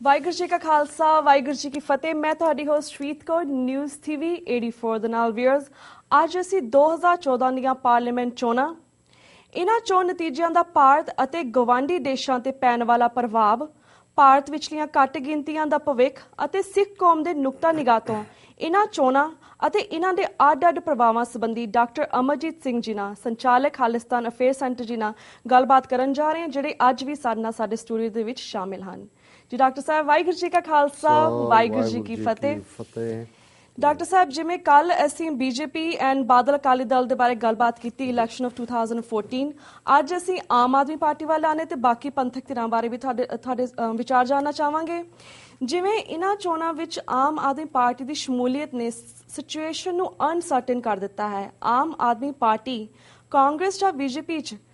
ਵਾਹਿਗੁਰੂ ਜੀ ਕਾ ਖਾਲਸਾ ਵਾਹਿਗੁਰੂ ਜੀ ਕੀ ਫਤਿਹ। ਮੈਂ ਤੁਹਾਡੀ ਹੋਸਟ ਸ਼੍ਰੀਤ ਕੌਰ ਨਿਊਜ਼ ਟੀਵੀ 84 ਦੇ ਨਾਲ ਵੀਅਰਸ। ਅੱਜ ਅਸੀਂ 2014 ਦੀਆਂ ਪਾਰਲੀਮੈਂਟ ਚੋਣਾਂ, ਇਹਨਾਂ ਚੋਣ ਨਤੀਜਿਆਂ ਦਾ ਭਾਰਤ ਅਤੇ ਗਵਾਂਢੀ ਦੇਸ਼ਾਂ ਤੇ ਪੈਣ ਵਾਲਾ ਪ੍ਰਭਾਵ, ਭਾਰਤ ਵਿਚਲੀਆਂ ਘੱਟ ਗਿਣਤੀਆਂ ਦਾ ਭਵਿੱਖ ਅਤੇ ਸਿੱਖ ਕੌਮ ਦੇ ਨੁਕਤਾ ਨਿਗਾਹ ਤੋਂ ਇਹਨਾਂ ਚੋਣਾਂ ਅਤੇ ਇਹਨਾਂ ਦੇ ਅੱਡ-ਅੱਡ ਪ੍ਰਭਾਵਾਂ ਸੰਬੰਧੀ ਡਾਕਟਰ ਅਮਰਜੀਤ ਸਿੰਘ ਜੀ ਨਾਲ, ਸੰਚਾਲਕ ਖਾਲਿਸਤਾਨ ਅਫੇਅਰ ਸੈਂਟਰ ਜੀ ਨਾਲ ਗੱਲਬਾਤ ਕਰਨ ਜਾ ਰਹੇ ਹਾਂ, ਜਿਹੜੇ ਅੱਜ ਵੀ ਸਾਡੇ ਨਾਲ ਸਾਡੇ ਸਟੂਡੀਓ ਦੇ ਵਿੱਚ ਸ਼ਾਮਿਲ ਹਨ। जी डॉक्टर साहब वाहिगुरू जी का खालसा वाहिगुरू जी की फतेह। डॉक्टर साहब जिवें कल असीं बीजेपी एंड बादल अकाली दल दे बारे गलबात कीती इलैक्शन ऑफ 2014, अज असीं आम आदमी पार्टी वाले आने ते बाकी पंथक धिरां बारे भी तुहाडे विचार जानना चाहांगे। जिवें इन्हां चोणां विच आम आदमी पार्टी दी शमूलीयत ने सिचुएशन नूं अनसर्टेन कर दिता है। आम आदमी पार्टी कांग्रेस जां बीजेपी च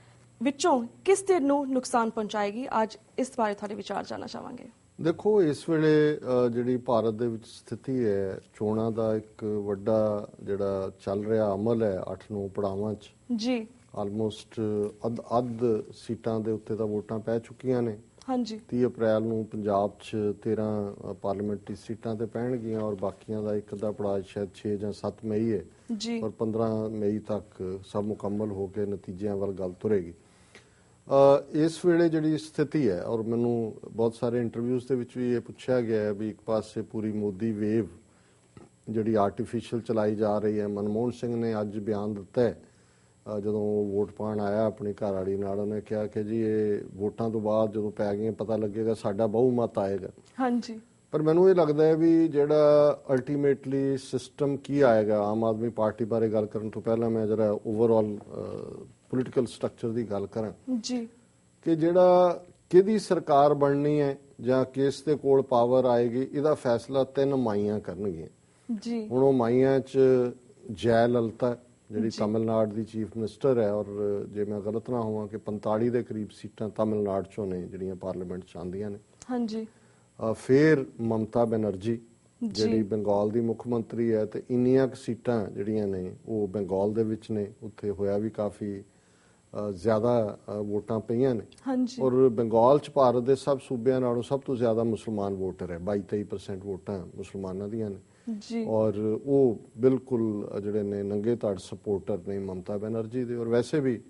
ਵਿੱਚੋਂ ਕਿਸ ਧਿਰ ਨੂੰ ਨੁਕਸਾਨ ਪਹੁੰਚਾਏਗੀ? ਅੱਜ ਇਸ ਬਾਰੇ ਤੁਹਾਡੇ ਵਿਚਾਰ ਜਾਨਣਾ ਚਾਹਾਂਗੇ। ਦੇਖੋ, ਇਸ ਵੇਲੇ ਜਿਹੜੀ ਭਾਰਤ ਦੇ ਵਿੱਚ ਸਥਿਤੀ ਹੈ, ਚੋਣਾਂ ਦਾ ਇੱਕ ਵੱਡਾ ਜਿਹੜਾ ਚੱਲ ਰਿਹਾ ਅਮਲ ਹੈ 8-9 ਪੜਾਵਾਂ 'ਚ ਜੀ, ਆਲਮੋਸਟ ਅੱਧ ਸੀਟਾਂ ਦੇ ਉੱਤੇ ਤਾਂ ਵੋਟਾਂ ਪੈ ਚੁੱਕੀਆਂ ਨੇ। ਹਾਂਜੀ, 30 ਅਪ੍ਰੈਲ ਨੂੰ ਪੰਜਾਬ 'ਚ 13 ਪਾਰਲੀਮੈਂਟਰੀ ਸੀਟਾਂ ਤੇ ਪੈਣਗੀਆਂ ਔਰ ਬਾਕੀਆਂ ਦਾ ਇੱਕ ਅੱਧਾ ਪੜਾਅ ਸ਼ਾਇਦ 6 ਜਾਂ 7 ਮਈ ਹੈ ਜੀ, ਔਰ 15 ਮਈ ਤੱਕ ਸਭ ਮੁਕੰਮਲ ਹੋ ਕੇ ਨਤੀਜਿਆਂ ਵੱਲ ਗੱਲ ਤੁਰੇਗੀ। ਇਸ ਵੇਲੇ ਜਿਹੜੀ ਸਥਿਤੀ ਹੈ, ਔਰ ਮੈਨੂੰ ਬਹੁਤ ਸਾਰੇ ਇੰਟਰਵਿਊਜ਼ ਦੇ ਵਿੱਚ ਵੀ ਇਹ ਪੁੱਛਿਆ ਗਿਆ ਹੈ ਵੀ ਇੱਕ ਪਾਸੇ ਪੂਰੀ ਮੋਦੀ ਵੇਵ ਜਿਹੜੀ ਆਰਟੀਫਿਸ਼ੀਅਲ ਚਲਾਈ ਜਾ ਰਹੀ ਹੈ। ਮਨਮੋਹਨ ਸਿੰਘ ਨੇ ਅੱਜ ਬਿਆਨ ਦਿੱਤਾ ਹੈ ਜਦੋਂ ਉਹ ਵੋਟ ਪਾਉਣ ਆਇਆ ਆਪਣੀ ਘਰਵਾਲੀ ਨਾਲ, ਉਹਨੇ ਕਿਹਾ ਕਿ ਜੀ ਇਹ ਵੋਟਾਂ ਤੋਂ ਬਾਅਦ ਜਦੋਂ ਪੈ ਗਈਆਂ ਪਤਾ ਲੱਗੇਗਾ ਸਾਡਾ ਬਹੁਮਤ ਆਏਗਾ। ਹਾਂਜੀ, ਪਰ ਮੈਨੂੰ ਇਹ ਲੱਗਦਾ ਹੈ ਵੀ ਜਿਹੜਾ ਅਲਟੀਮੇਟਲੀ ਸਿਸਟਮ ਕੀ ਆਏਗਾ, ਆਮ ਆਦਮੀ ਪਾਰਟੀ ਬਾਰੇ ਗੱਲ ਕਰਨ ਤੋਂ ਪਹਿਲਾਂ ਮੈਂ ਜਰਾ ਓਵਰਆਲ ਪੋਲੀਟੀਕਲ ਸਟਰਕਚਰ ਦੀ ਗੱਲ ਕਰਾਂ ਜੀ, ਕਿ ਜਿਹੜਾ ਕਿਹਦੀ ਸਰਕਾਰ ਬਣਨੀ ਹੈ ਜਾਂ ਕਿਸ ਦੇ ਕੋਲ ਪਾਵਰ ਆਏਗੀ, ਇਹਦਾ ਫੈਸਲਾ 3 ਮਾਈਆਂ ਕਰਨਗੀਆਂ ਜੀ। ਹੁਣ ਉਹ ਮਾਈਆਂ 'ਚ ਜੈ ਲਲਿਤਾ ਜਿਹੜੀ ਤਾਮਿਲਨਾਡੂ ਦੀ ਚੀਫ ਮਿਨਿਸਟਰ ਹੈ, ਔਰ ਜੇ ਮੈਂ ਗਲਤ ਨਾ ਹੋਵਾਂ ਕਿ 45 ਦੇ ਕਰੀਬ ਸੀਟਾਂ ਤਾਮਿਲਨਾਡੂ 'ਚੋਂ ਨੇ ਜਿਹੜੀਆਂ ਪਾਰਲੀਮੈਂਟ 'ਚ ਆਉਂਦੀਆਂ ਨੇ। ਹਾਂਜੀ, ਫਿਰ ਮਮਤਾ ਬੈਨਰਜੀ ਜਿਹੜੀ ਬੰਗਾਲ ਦੀ ਮੁੱਖ ਮੰਤਰੀ ਹੈ, ਤੇ ਇੰਨੀਆਂ ਕੁ ਸੀਟਾਂ ਜਿਹੜੀਆਂ ਨੇ ਉਹ ਬੰਗਾਲ ਦੇ ਵਿੱਚ ਨੇ, ਉੱਥੇ ਹੋਇਆ ਵੀ ਕਾਫੀ ਜ਼ਿਆਦਾ ਵੋਟਾਂ ਪਈਆਂ ਨੇ। ਔਰ ਬੰਗਾਲ 'ਚ ਭਾਰਤ ਦੇ ਸਭ ਸੂਬਿਆਂ ਨਾਲੋਂ ਸਭ ਤੋਂ ਜ਼ਿਆਦਾ ਮੁਸਲਮਾਨ ਵੋਟਰ ਹੈ, 22-23% ਵੋਟਾਂ ਮੁਸਲਮਾਨਾਂ ਦੀਆਂ ਨੇ। ਔਰ ਉਹ ਬਿਲਕੁਲ ਜਿਹੜੇ ਨੇ ਨੰਗੇ ਧੜ ਸਪੋਰਟਰ ਨੇ ਮਮਤਾ ਬੈਨਰਜੀ ਦੇ, ਔਰ ਵੈਸੇ ਵੀ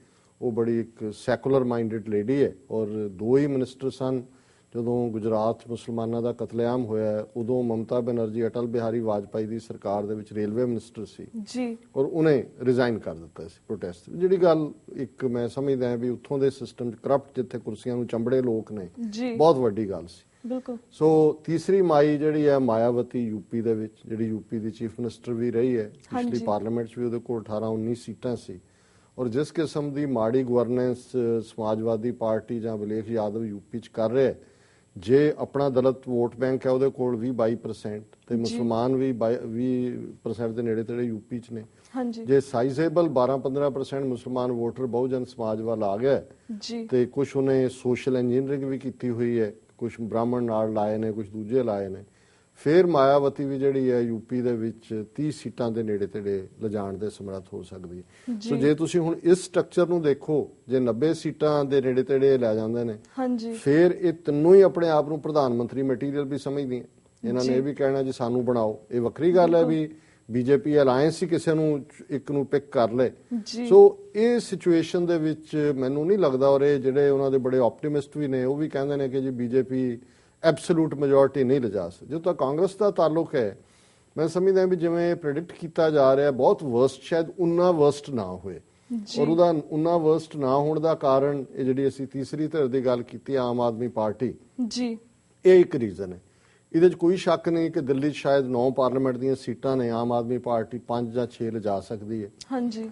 ਉਹ ਬੜੀ ਇੱਕ ਸੈਕੂਲਰ ਮਾਈਂਡਡ ਲੇਡੀ ਹੈ। ਔਰ 2 ਹੀ ਮਿਨਿਸਟਰ ਸਨ ਜਦੋਂ ਗੁਜਰਾਤ ਮੁਸਲਮਾਨਾਂ ਦਾ ਕਤਲੇਆਮ ਹੋਇਆ, ਉਦੋਂ ਮਮਤਾ ਬੈਨਰਜੀ ਅਟਲ ਬਿਹਾਰੀ ਵਾਜਪਾਈ ਦੀ ਸਰਕਾਰ ਦੇ ਵਿੱਚ ਰੇਲਵੇ ਮਿਨਿਸਟਰ ਸੀ ਜੀ, ਔਰ ਉਹਨੇ ਰਿਜ਼ਾਈਨ ਕਰ ਦਿੱਤਾ ਸੀ ਪ੍ਰੋਟੈਸਟ। ਜਿਹੜੀ ਗੱਲ ਇੱਕ ਮੈਂ ਸਮਝਦਾ ਹਾਂ ਵੀ ਉੱਥੋਂ ਦੇ ਸਿਸਟਮ 'ਚ ਕਰਪਟ ਜਿੱਥੇ ਕੁਰਸੀਆਂ ਨੂੰ ਚੰਬੜੇ ਲੋਕ ਨੇ, ਬਹੁਤ ਵੱਡੀ ਗੱਲ ਸੀ। ਬਿਲਕੁਲ। ਸੋ ਤੀਸਰੀ ਮਾਈ ਜਿਹੜੀ ਹੈ ਮਾਇਆਵਤੀ ਯੂਪੀ ਦੇ ਵਿੱਚ, ਜਿਹੜੀ ਯੂਪੀ ਦੀ ਚੀਫ ਮਿਨਿਸਟਰ ਵੀ ਰਹੀ ਹੈ, ਪਿਛਲੀ ਪਾਰਲੀਮੈਂਟ 'ਚ ਵੀ ਉਹਦੇ ਕੋਲ 18-19 ਸੀਟਾਂ ਸੀ। ਔਰ ਜਿਸ ਕਿਸਮ ਦੀ ਮਾੜੀ ਗਵਰਨੈਂਸ ਸਮਾਜਵਾਦੀ ਪਾਰਟੀ ਜਾਂ ਅਖਿਲੇਸ਼ ਯਾਦਵ ਯੂਪੀ 'ਚ ਕਰ ਰਿਹਾ, ਜੇ ਆਪਣਾ ਦਲਿਤ ਵੋਟ ਬੈਂਕ ਹੈ ਉਹਦੇ ਕੋਲ 20-22% ਤੇ ਮੁਸਲਮਾਨ ਵੀ 20% ਦੇ ਨੇੜੇ ਤੇੜੇ ਯੂਪੀ 'ਚ ਨੇ। ਜੇ ਸਾਈਜ਼ੇਬਲ 12-15% ਮੁਸਲਮਾਨ ਵੋਟਰ ਬਹੁਜਨ ਸਮਾਜ ਵੱਲ ਆ ਗਿਆ ਤੇ ਕੁਛ ਉਹਨੇ ਸੋਸ਼ਲ ਇੰਜੀਨੀਅਰਿੰਗ ਵੀ ਕੀਤੀ ਹੋਈ ਹੈ, ਕੁਛ ਬ੍ਰਾਹਮਣ ਨਾਲ ਲਾਏ ਨੇ, ਕੁਛ ਦੂਜੇ ਲਾਏ ਨੇ, ਫਿਰ ਮਾਇਆਵਤੀ ਵੀ ਜਿਹੜੀ ਹੈ ਯੂਪੀ ਦੇ ਵਿੱਚ 30 ਸੀਟਾਂ ਦੇ ਨੇੜੇ ਤੇੜੇ ਲਿਜਾਣ ਦੇ ਸਮਰੱਥ ਹੋ ਸਕਦੀ ਹੈ। ਸੋ ਜੇ ਤੁਸੀਂ ਹੁਣ ਇਸ ਸਟਰਕਚਰ ਨੂੰ ਦੇਖੋ, ਜੇ 90 ਸੀਟਾਂ ਦੇ ਨੇੜੇ ਤੇੜੇ ਲੈ ਜਾਂਦੇ ਨੇ, ਫਿਰ ਇਹ ਤਿੰਨੋਂ ਹੀ ਆਪਣੇ ਆਪ ਨੂੰ ਪ੍ਰਧਾਨ ਮੰਤਰੀ ਮਟੀਰੀਅਲ ਵੀ ਸਮਝਦੀਆਂ। ਇਹਨਾਂ ਨੇ ਇਹ ਵੀ ਕਹਿਣਾ ਜੀ ਸਾਨੂੰ ਬਣਾਓ। ਇਹ ਵੱਖਰੀ ਗੱਲ ਹੈ ਵੀ ਬੀਜੇਪੀ ਅਲਾਇੰਸ ਹੀ ਕਿਸੇ ਨੂੰ ਇੱਕ ਨੂੰ ਪਿਕ ਕਰ ਲੈ। ਸੋ ਇਹ ਸਿਚੁਏਸ਼ਨ ਦੇ ਵਿੱਚ ਮੈਨੂੰ ਨਹੀਂ ਲੱਗਦਾ, ਔਰ ਇਹ ਜਿਹੜੇ ਉਹਨਾਂ ਦੇ ਬੜੇ ਆਪਟੀਮਿਸਟ ਵੀ ਨੇ ਉਹ ਵੀ ਕਹਿੰਦੇ ਨੇ ਕਿ ਜੀ ਬੀਜੇਪੀ ਐਬਸੋਲੂਟ ਮੈਜੋਰਟੀ ਨਹੀਂ ਲਿਜਾ ਸਕਦੀ। ਜਦੋਂ ਤੱਕ ਕਾਂਗਰਸ ਦਾ ਤਾਲੁਕ ਹੈ, ਮੈਂ ਸਮਝਦਾ ਵੀ ਜਿਵੇਂ ਪ੍ਰੈਡਿਕਟ ਕੀਤਾ ਜਾ ਰਿਹਾ ਬਹੁਤ ਵਰਸਟ, ਸ਼ਾਇਦ ਉਨਾ ਵਰਸਟ ਨਾ ਹੋਏ। ਔਰ ਉਹਦਾ ਉਨਾ ਵਰਸਟ ਨਾ ਹੋਣ ਦਾ ਕਾਰਨ ਇਹ ਜਿਹੜੀ ਅਸੀਂ ਤੀਸਰੀ ਧਿਰ ਦੀ ਗੱਲ ਕੀਤੀ ਆਮ ਆਦਮੀ ਪਾਰਟੀ ਜੀ, ਇਹ ਇੱਕ ਰੀਜ਼ਨ ਹੈ। ਇਹਦੇ 'ਚ ਕੋਈ ਸ਼ੱਕ ਨਹੀਂ ਕਿ ਦਿੱਲੀ 'ਚ ਸ਼ਾਇਦ 9 ਪਾਰਲੀਮੈਂਟ ਦੀਆਂ ਸੀਟਾਂ ਨੇ, ਆਮ ਆਦਮੀ ਪਾਰਟੀ 5 ਜਾਂ 6 ਲਿਜਾ ਸਕਦੀ ਹੈ। ਹਾਂਜੀ,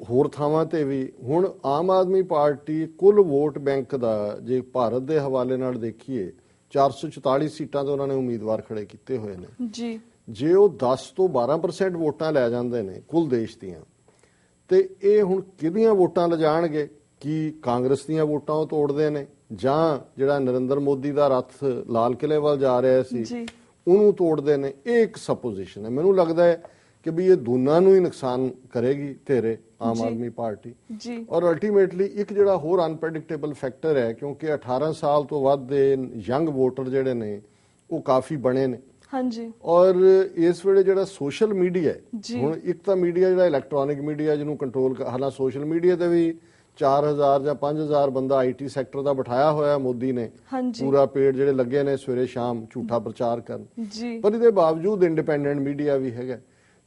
ਹੋਰ ਥਾਵਾਂ ਤੇ ਵੀ ਹੁਣ ਆਮ ਆਦਮੀ ਪਾਰਟੀ ਕੁੱਲ ਵੋਟ ਬੈਂਕ ਦਾ ਜੇ ਭਾਰਤ ਦੇ ਹਵਾਲੇ ਨਾਲ ਦੇਖੀਏ, 444 ਸੀਟਾਂ ਤੇ ਉਹਨਾਂ ਨੇ ਉਮੀਦਵਾਰ ਖੜੇ ਕੀਤੇ ਹੋਏ ਨੇ ਜੀ। ਜੇ ਉਹ 10 ਤੋਂ 12% ਵੋਟਾਂ ਲੈ ਜਾਂਦੇ ਨੇ ਕੁੱਲ ਦੇਸ਼ ਦੀਆਂ, ਤੇ ਇਹ ਹੁਣ ਕਿਹਦੀਆਂ ਵੋਟਾਂ ਲਿਜਾਣਗੇ? ਕੀ ਕਾਂਗਰਸ ਦੀਆਂ ਵੋਟਾਂ ਉਹ ਤੋੜਦੇ ਨੇ, ਜਾਂ ਜਿਹੜਾ ਨਰਿੰਦਰ ਮੋਦੀ ਦਾ ਰੱਥ ਲਾਲ ਕਿਲੇ ਵੱਲ ਜਾ ਰਿਹਾ ਸੀ ਉਹਨੂੰ ਤੋੜਦੇ ਨੇ? ਇਹ ਇੱਕ ਸਪੋਜੀਸ਼ਨ ਹੈ। ਮੈਨੂੰ ਲੱਗਦਾ ਹੈ ਕਿ ਵੀ ਇਹ ਦੋਨਾਂ ਨੂੰ ਹੀ ਨੁਕਸਾਨ ਕਰੇਗੀ ਧੇਰੇ ਆਮ ਆਦਮੀ ਪਾਰਟੀ ਜੀ ਔਰ ਅਲਟੀਮੇਟਲੀ ਇੱਕ ਜਿਹੜਾ ਹੋਰ ਅਨਪ੍ਰੈਡਿਕਟੇਬਲ ਫੈਕਟਰ ਹੈ ਕਿਉਂਕਿ 18 ਸਾਲ ਤੋਂ ਵੱਧ ਦੇ ਯੰਗ ਵੋਟਰ ਜਿਹੜੇ ਨੇ ਉਹ ਕਾਫੀ ਬਣੇ ਨੇ ਹਾਂਜੀ ਔਰ ਇਸ ਵੇਲੇ ਜਿਹੜਾ ਸੋਸ਼ਲ ਮੀਡੀਆ ਹੈ ਜੀ। ਹੁਣ ਇੱਕ ਤਾਂ ਮੀਡੀਆ ਜਿਹੜਾ ਇਲੈਕਟ੍ਰੋਨਿਕ ਮੀਡੀਆ ਜਿਹਨੂੰ ਕੰਟਰੋਲ ਹਾਲਾਂ ਸੋਸ਼ਲ ਮੀਡੀਆ ਤੇ ਵੀ 4000 ਜਾਂ 5000 ਬੰਦਾ ਆਈਟੀ ਸੈਕਟਰ ਦਾ ਬਿਠਾਇਆ ਹੋਇਆ ਮੋਦੀ ਨੇ ਹਾਂਜੀ ਪੂਰਾ ਪੇੜ ਜਿਹੜੇ ਲੱਗੇ ਨੇ ਸਵੇਰੇ ਸ਼ਾਮ ਝੂਠਾ ਪ੍ਰਚਾਰ ਕਰਨ ਜੀ ਪਰ ਇਹਦੇ ਬਾਵਜੂਦ ਇੰਡੀਪੈਂਡੈਂਟ ਮੀਡੀਆ ਵੀ ਹੈਗਾ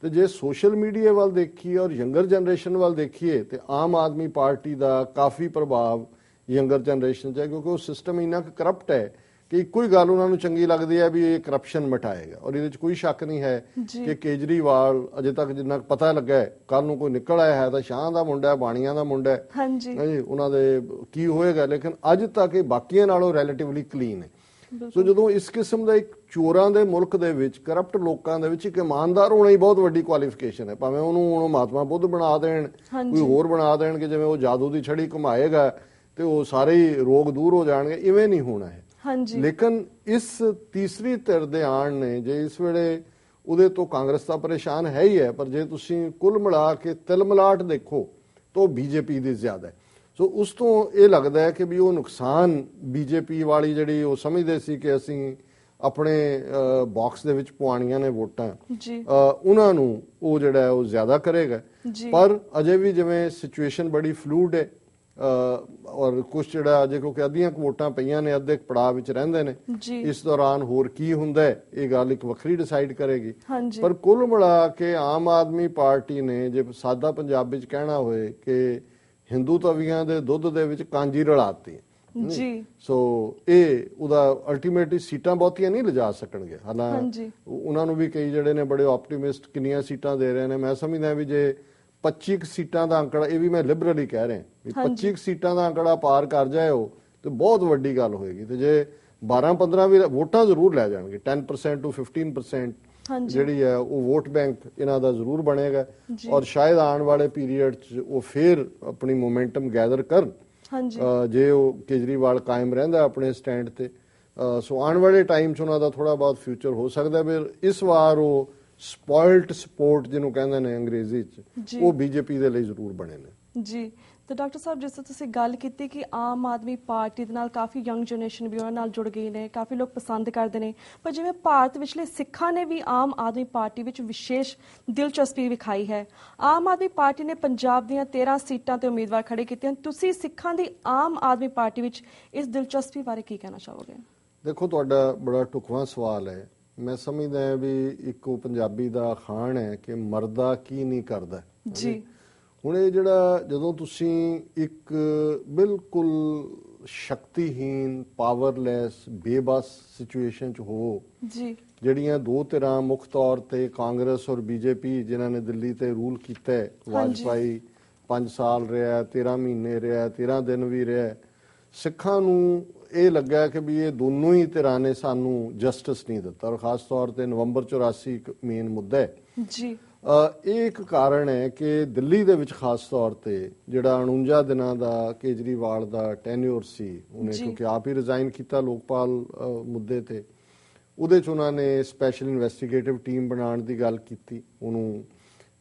ਤੇ ਜੇ ਸੋਸ਼ਲ ਮੀਡੀਆ ਵੱਲ ਦੇਖੀਏ ਔਰ ਯੰਗਰ ਜਨਰੇਸ਼ਨ ਵੱਲ ਦੇਖੀਏ ਤੇ ਆਮ ਆਦਮੀ ਪਾਰਟੀ ਦਾ ਕਾਫੀ ਪ੍ਰਭਾਵ ਯੰਗਰ ਜਨਰੇਸ਼ਨ 'ਚ ਹੈ ਕਿਉਂਕਿ ਉਹ ਸਿਸਟਮ ਇੰਨਾ ਕੁ ਕਰਪਟ ਹੈ ਕਿ ਇੱਕੋ ਹੀ ਗੱਲ ਉਹਨਾਂ ਨੂੰ ਚੰਗੀ ਲੱਗਦੀ ਹੈ ਵੀ ਇਹ ਕਰਪਸ਼ਨ ਮਿਟਾਏਗਾ ਔਰ ਇਹਦੇ 'ਚ ਕੋਈ ਸ਼ੱਕ ਨਹੀਂ ਹੈ ਕਿ ਕੇਜਰੀਵਾਲ ਅਜੇ ਤੱਕ ਜਿੰਨਾ ਪਤਾ ਲੱਗਾ ਹੈ ਕੱਲ ਨੂੰ ਕੋਈ ਨਿਕਲ ਆਇਆ ਹੈ ਤਾਂ ਸ਼ਾਹ ਦਾ ਮੁੰਡਾ ਹੈ ਬਾਣੀਆਂ ਦਾ ਮੁੰਡਾ ਹੈ ਹਾਂਜੀ ਉਹਨਾਂ ਦੇ ਕੀ ਹੋਏਗਾ ਲੇਕਿਨ ਅੱਜ ਤੱਕ ਇਹ ਬਾਕੀਆਂ ਨਾਲੋਂ ਰਿਲੇਟਿਵਲੀ ਕਲੀਨ ਹੈ ਸੋ ਜਦੋਂ ਇਸ ਕਿਸਮ ਦਾ ਇੱਕ ਚੋਰਾਂ ਦੇ ਮੁਲਕ ਦੇ ਵਿੱਚ ਕਰਪਟ ਲੋਕਾਂ ਦੇ ਵਿੱਚ ਇੱਕ ਇਮਾਨਦਾਰ ਹੋਣਾ ਹੀ ਬਹੁਤ ਵੱਡੀ ਕੁਆਲੀਫਿਕੇਸ਼ਨ ਹੈ ਭਾਵੇਂ ਉਹਨੂੰ ਹੁਣ ਮਹਾਤਮਾ ਬੁੱਧ ਬਣਾ ਦੇਣ ਕੋਈ ਹੋਰ ਬਣਾ ਦੇਣ ਕਿ ਜਿਵੇਂ ਉਹ ਜਾਦੂ ਦੀ ਛੜੀ ਘੁਮਾਏਗਾ ਤੇ ਉਹ ਸਾਰੇ ਹੀ ਰੋਗ ਦੂਰ ਹੋ ਜਾਣਗੇ ਇਵੇਂ ਨਹੀਂ ਹੋਣਾ ਹੈ ਹਾਂਜੀ ਲੇਕਿਨ ਇਸ ਤੀਸਰੀ ਧਿਰ ਦੇ ਆਣ ਨੇ ਜੇ ਇਸ ਵੇਲੇ ਉਹਦੇ ਤੋਂ ਕਾਂਗਰਸ ਤਾਂ ਪਰੇਸ਼ਾਨ ਹੈ ਹੀ ਹੈ ਪਰ ਜੇ ਤੁਸੀਂ ਕੁੱਲ ਮਿਲਾ ਕੇ ਤਿਲਮਿਲਾਟ ਦੇਖੋ ਤਾਂ ਬੀਜੇਪੀ ਦੀ ਜ਼ਿਆਦਾ ਹੈ ਸੋ ਉਸ ਤੋਂ ਇਹ ਲੱਗਦਾ ਹੈ ਕਿ ਵੀ ਉਹ ਨੁਕਸਾਨ ਬੀਜੇਪੀ ਵਾਲੀ ਜਿਹੜੀ ਉਹ ਸਮਝਦੇ ਸੀ ਕਿ ਅਸੀਂ ਆਪਣੇ ਬਾਕਸ ਦੇ ਵਿੱਚ ਪਵਾਉਣੀਆਂ ਨੇ ਵੋਟਾਂ ਜੀ ਉਹਨਾਂ ਨੂੰ ਉਹ ਜਿਹੜਾ ਉਹ ਜ਼ਿਆਦਾ ਕਰੇਗਾ ਪਰ ਅਜੇ ਵੀ ਜਿਵੇਂ ਸਿਚੁਏਸ਼ਨ ਬੜੀ ਫਲੂਇਡ ਹੈ ਔਰ ਕੁਝ ਜਿਹੜਾ ਅਜੇ ਕਿਉਂਕਿ ਅੱਧੀਆਂ ਵੋਟਾਂ ਪਈਆਂ ਨੇ ਅੱਧੇ ਪੜਾਅ ਵਿੱਚ ਰਹਿੰਦੇ ਨੇ ਇਸ ਦੌਰਾਨ ਹੋਰ ਕੀ ਹੁੰਦਾ ਹੈ ਇਹ ਗੱਲ ਇੱਕ ਵੱਖਰੀ ਡਿਸਾਈਡ ਕਰੇਗੀ ਪਰ ਕੁੱਲ ਮਿਲਾ ਕੇ ਆਮ ਆਦਮੀ ਪਾਰਟੀ ਨੇ ਜੇ ਸਾਦਾ ਪੰਜਾਬੀ ਚ ਕਹਿਣਾ ਹੋਏ ਕਿ ਹਿੰਦੂ ਤਵੀਆਂ ਦੇ ਦੁੱਧ ਦੇ ਵਿੱਚ ਕਾਂਜੀ ਰਲਾਤੀ ਜੀ ਸੋ ਇਹ ਉਹਦਾ ਅਲਟੀਮੇਟਲੀ ਸੀਟਾਂ ਬਹੁਤੀਆਂ ਨਹੀਂ ਲਿਜਾ ਸਕਣਗੇ ਹਾਲਾਂਕਿ ਉਹਨਾਂ ਨੂੰ ਵੀ ਕਈ ਜਿਹੜੇ ਨੇ ਬੜੇ ਆਪਟੀਮਿਸਟ ਕਿੰਨੀਆਂ ਸੀਟਾਂ ਦੇ ਰਹੇ ਨੇ ਮੈਂ ਸਮਝਦਾ ਵੀ ਜੇ 25 ਸੀਟਾਂ ਦਾ ਅੰਕੜਾ ਇਹ ਵੀ ਮੈਂ ਲਿਬਰਲੀ ਕਹਿ ਰਿਹਾ ਵੀ 25 ਸੀਟਾਂ ਦਾ ਅੰਕੜਾ ਪਾਰ ਕਰ ਜਾਏ ਉਹ ਤੇ ਬਹੁਤ ਵੱਡੀ ਗੱਲ ਹੋਏਗੀ ਤੇ ਜੇ 12-15 ਵੀ ਵੋਟਾਂ ਜ਼ਰੂਰ ਲੈ ਜਾਣਗੇ 10% to 15% ਜਿਹੜੀ ਹੈ ਉਹ ਵੋਟ ਬੈਂਕ ਇਹਨਾਂ ਦਾ ਜ਼ਰੂਰ ਬਣੇਗਾ ਔਰ ਸ਼ਾਇਦ ਆਉਣ ਵਾਲੇ ਪੀਰੀਅਡ 'ਚ ਉਹ ਫੇਰ ਆਪਣੀ ਮੋਮੈਂਟਮ ਗੈਦਰ ਕਰਨ ਜੇ ਉਹ ਕੇਜਰੀਵਾਲ ਕਾਇਮ ਰਹਿੰਦਾ ਆਪਣੇ ਸਟੈਂਡ ਤੇ ਸੋ ਆਉਣ ਵਾਲੇ ਟਾਈਮ 'ਚ ਉਹਨਾਂ ਦਾ ਥੋੜਾ ਬਹੁਤ ਫਿਊਚਰ ਹੋ ਸਕਦਾ ਪਰ ਇਸ ਵਾਰ ਉਹ ਸਪੋਇਲਡ ਸਪੋਰਟ ਜਿਹਨੂੰ ਕਹਿੰਦੇ ਨੇ ਅੰਗਰੇਜ਼ੀ 'ਚ ਉਹ ਬੀਜੇਪੀ ਦੇ ਲਈ ਜ਼ਰੂਰ ਬਣੇ ਨੇ ਜੀ ਤੇ ਡਾਕਟਰ ਸਾਹਿਬ ਜਿਸ ਤਰ੍ਹਾਂ ਤੁਸੀਂ ਗੱਲ ਕੀਤੀ ਕਿ ਆਮ ਆਦਮੀ ਪਾਰਟੀ ਦੇ ਨਾਲ ਕਾਫੀ ਯੰਗ ਜਨਰੇਸ਼ਨ ਵੀ ਉਹਨਾਂ ਨਾਲ ਜੁੜ ਗਈ ਨੇ ਕਾਫੀ ਲੋਕ ਪਸੰਦ ਕਰਦੇ ਨੇ ਪਰ ਜਿਵੇਂ ਭਾਰਤ ਵਿਚਲੇ ਸਿੱਖਾਂ ਨੇ ਵੀ ਆਮ ਆਦਮੀ ਪਾਰਟੀ ਵਿੱਚ ਵਿਸ਼ੇਸ਼ ਦਿਲਚਸਪੀ ਵਿਖਾਈ ਹੈ ਆਮ ਆਦਮੀ ਪਾਰਟੀ ਨੇ ਪੰਜਾਬ ਦੀਆਂ 13 ਸੀਟਾਂ ਤੇ ਉਮੀਦਵਾਰ ਖੜੇ ਕੀਤੇ ਹਨ ਤੁਸੀਂ ਸਿੱਖਾਂ ਦੀ ਆਮ ਆਦਮੀ ਪਾਰਟੀ ਵਿੱਚ ਇਸ ਦਿਲਚਸਪੀ ਬਾਰੇ ਕੀ ਕਹਿਣਾ ਚਾਹੋਗੇ ਦੇਖੋ ਤੁਹਾਡਾ ਬੜਾ ਢੁਕਵਾਂ ਸਵਾਲ ਹੈ ਮੈਂ ਸਮਝਦਾ ਹਾਂ ਵੀ ਇੱਕ ਉਹ ਪੰਜਾਬੀ ਦਾ ਅਖਾਣ ਹੈ ਕਿ ਮਰਦਾ ਕੀ ਨਹੀਂ ਕਰਦਾ ਜੀ ਹੁਣ ਇਹ ਜਿਹੜਾ ਜਦੋਂ ਤੁਸੀਂ ਇੱਕ ਬਿਲਕੁਲ ਸ਼ਕਤੀਹੀਨ ਪਾਵਰਲੈਸ ਬੇਬਸ ਸਿਚੁਏਸ਼ਨ 'ਚ ਹੋ ਜੀ ਜਿਹੜੀਆਂ ਦੋ ਧਿਰਾਂ ਮੁੱਖ ਤੌਰ ਤੇ ਕਾਂਗਰਸ ਔਰ ਬੀਜੇਪੀ ਜਿਨ੍ਹਾਂ ਨੇ ਦਿੱਲੀ ਤੇ ਰੂਲ ਕੀਤਾ ਹੈ ਵਾਜਪਾਈ 5 ਸਾਲ ਰਿਹਾ 13 ਮਹੀਨੇ ਰਿਹਾ 13 ਦਿਨ ਵੀ ਰਿਹਾ ਸਿੱਖਾਂ ਨੂੰ ਇਹ ਲੱਗਾ ਕਿ ਵੀ ਇਹ ਦੋਨੋਂ ਹੀ ਧਿਰਾਂ ਨੇ ਸਾਨੂੰ ਜਸਟਿਸ ਨਹੀਂ ਦਿੱਤਾ ਔਰ ਖਾਸ ਤੌਰ ਤੇ ਨਵੰਬਰ 84 ਇੱਕ ਮੇਨ ਮੁੱਦਾ ਹੈ ਜੀ ਇਹ ਇੱਕ ਕਾਰਨ ਹੈ ਕਿ ਦਿੱਲੀ ਦੇ ਵਿੱਚ ਖਾਸ ਤੌਰ ਤੇ ਜਿਹੜਾ 49 ਦਿਨਾਂ ਦਾ ਕੇਜਰੀਵਾਲ ਦਾ ਟੈਨਿਓਰ ਸੀ ਉਹਨੇ ਕਿਉਂਕਿ ਆਪ ਹੀ ਰਿਜ਼ਾਈਨ ਕੀਤਾ ਲੋਕਪਾਲ ਮੁੱਦੇ ਤੇ ਉਹਦੇ 'ਚ ਉਹਨਾਂ ਨੇ ਸਪੈਸ਼ਲ ਇਨਵੈਸਟੀਗੇਟਿਵ ਟੀਮ ਬਣਾਉਣ ਦੀ ਗੱਲ ਕੀਤੀ ਉਹਨੂੰ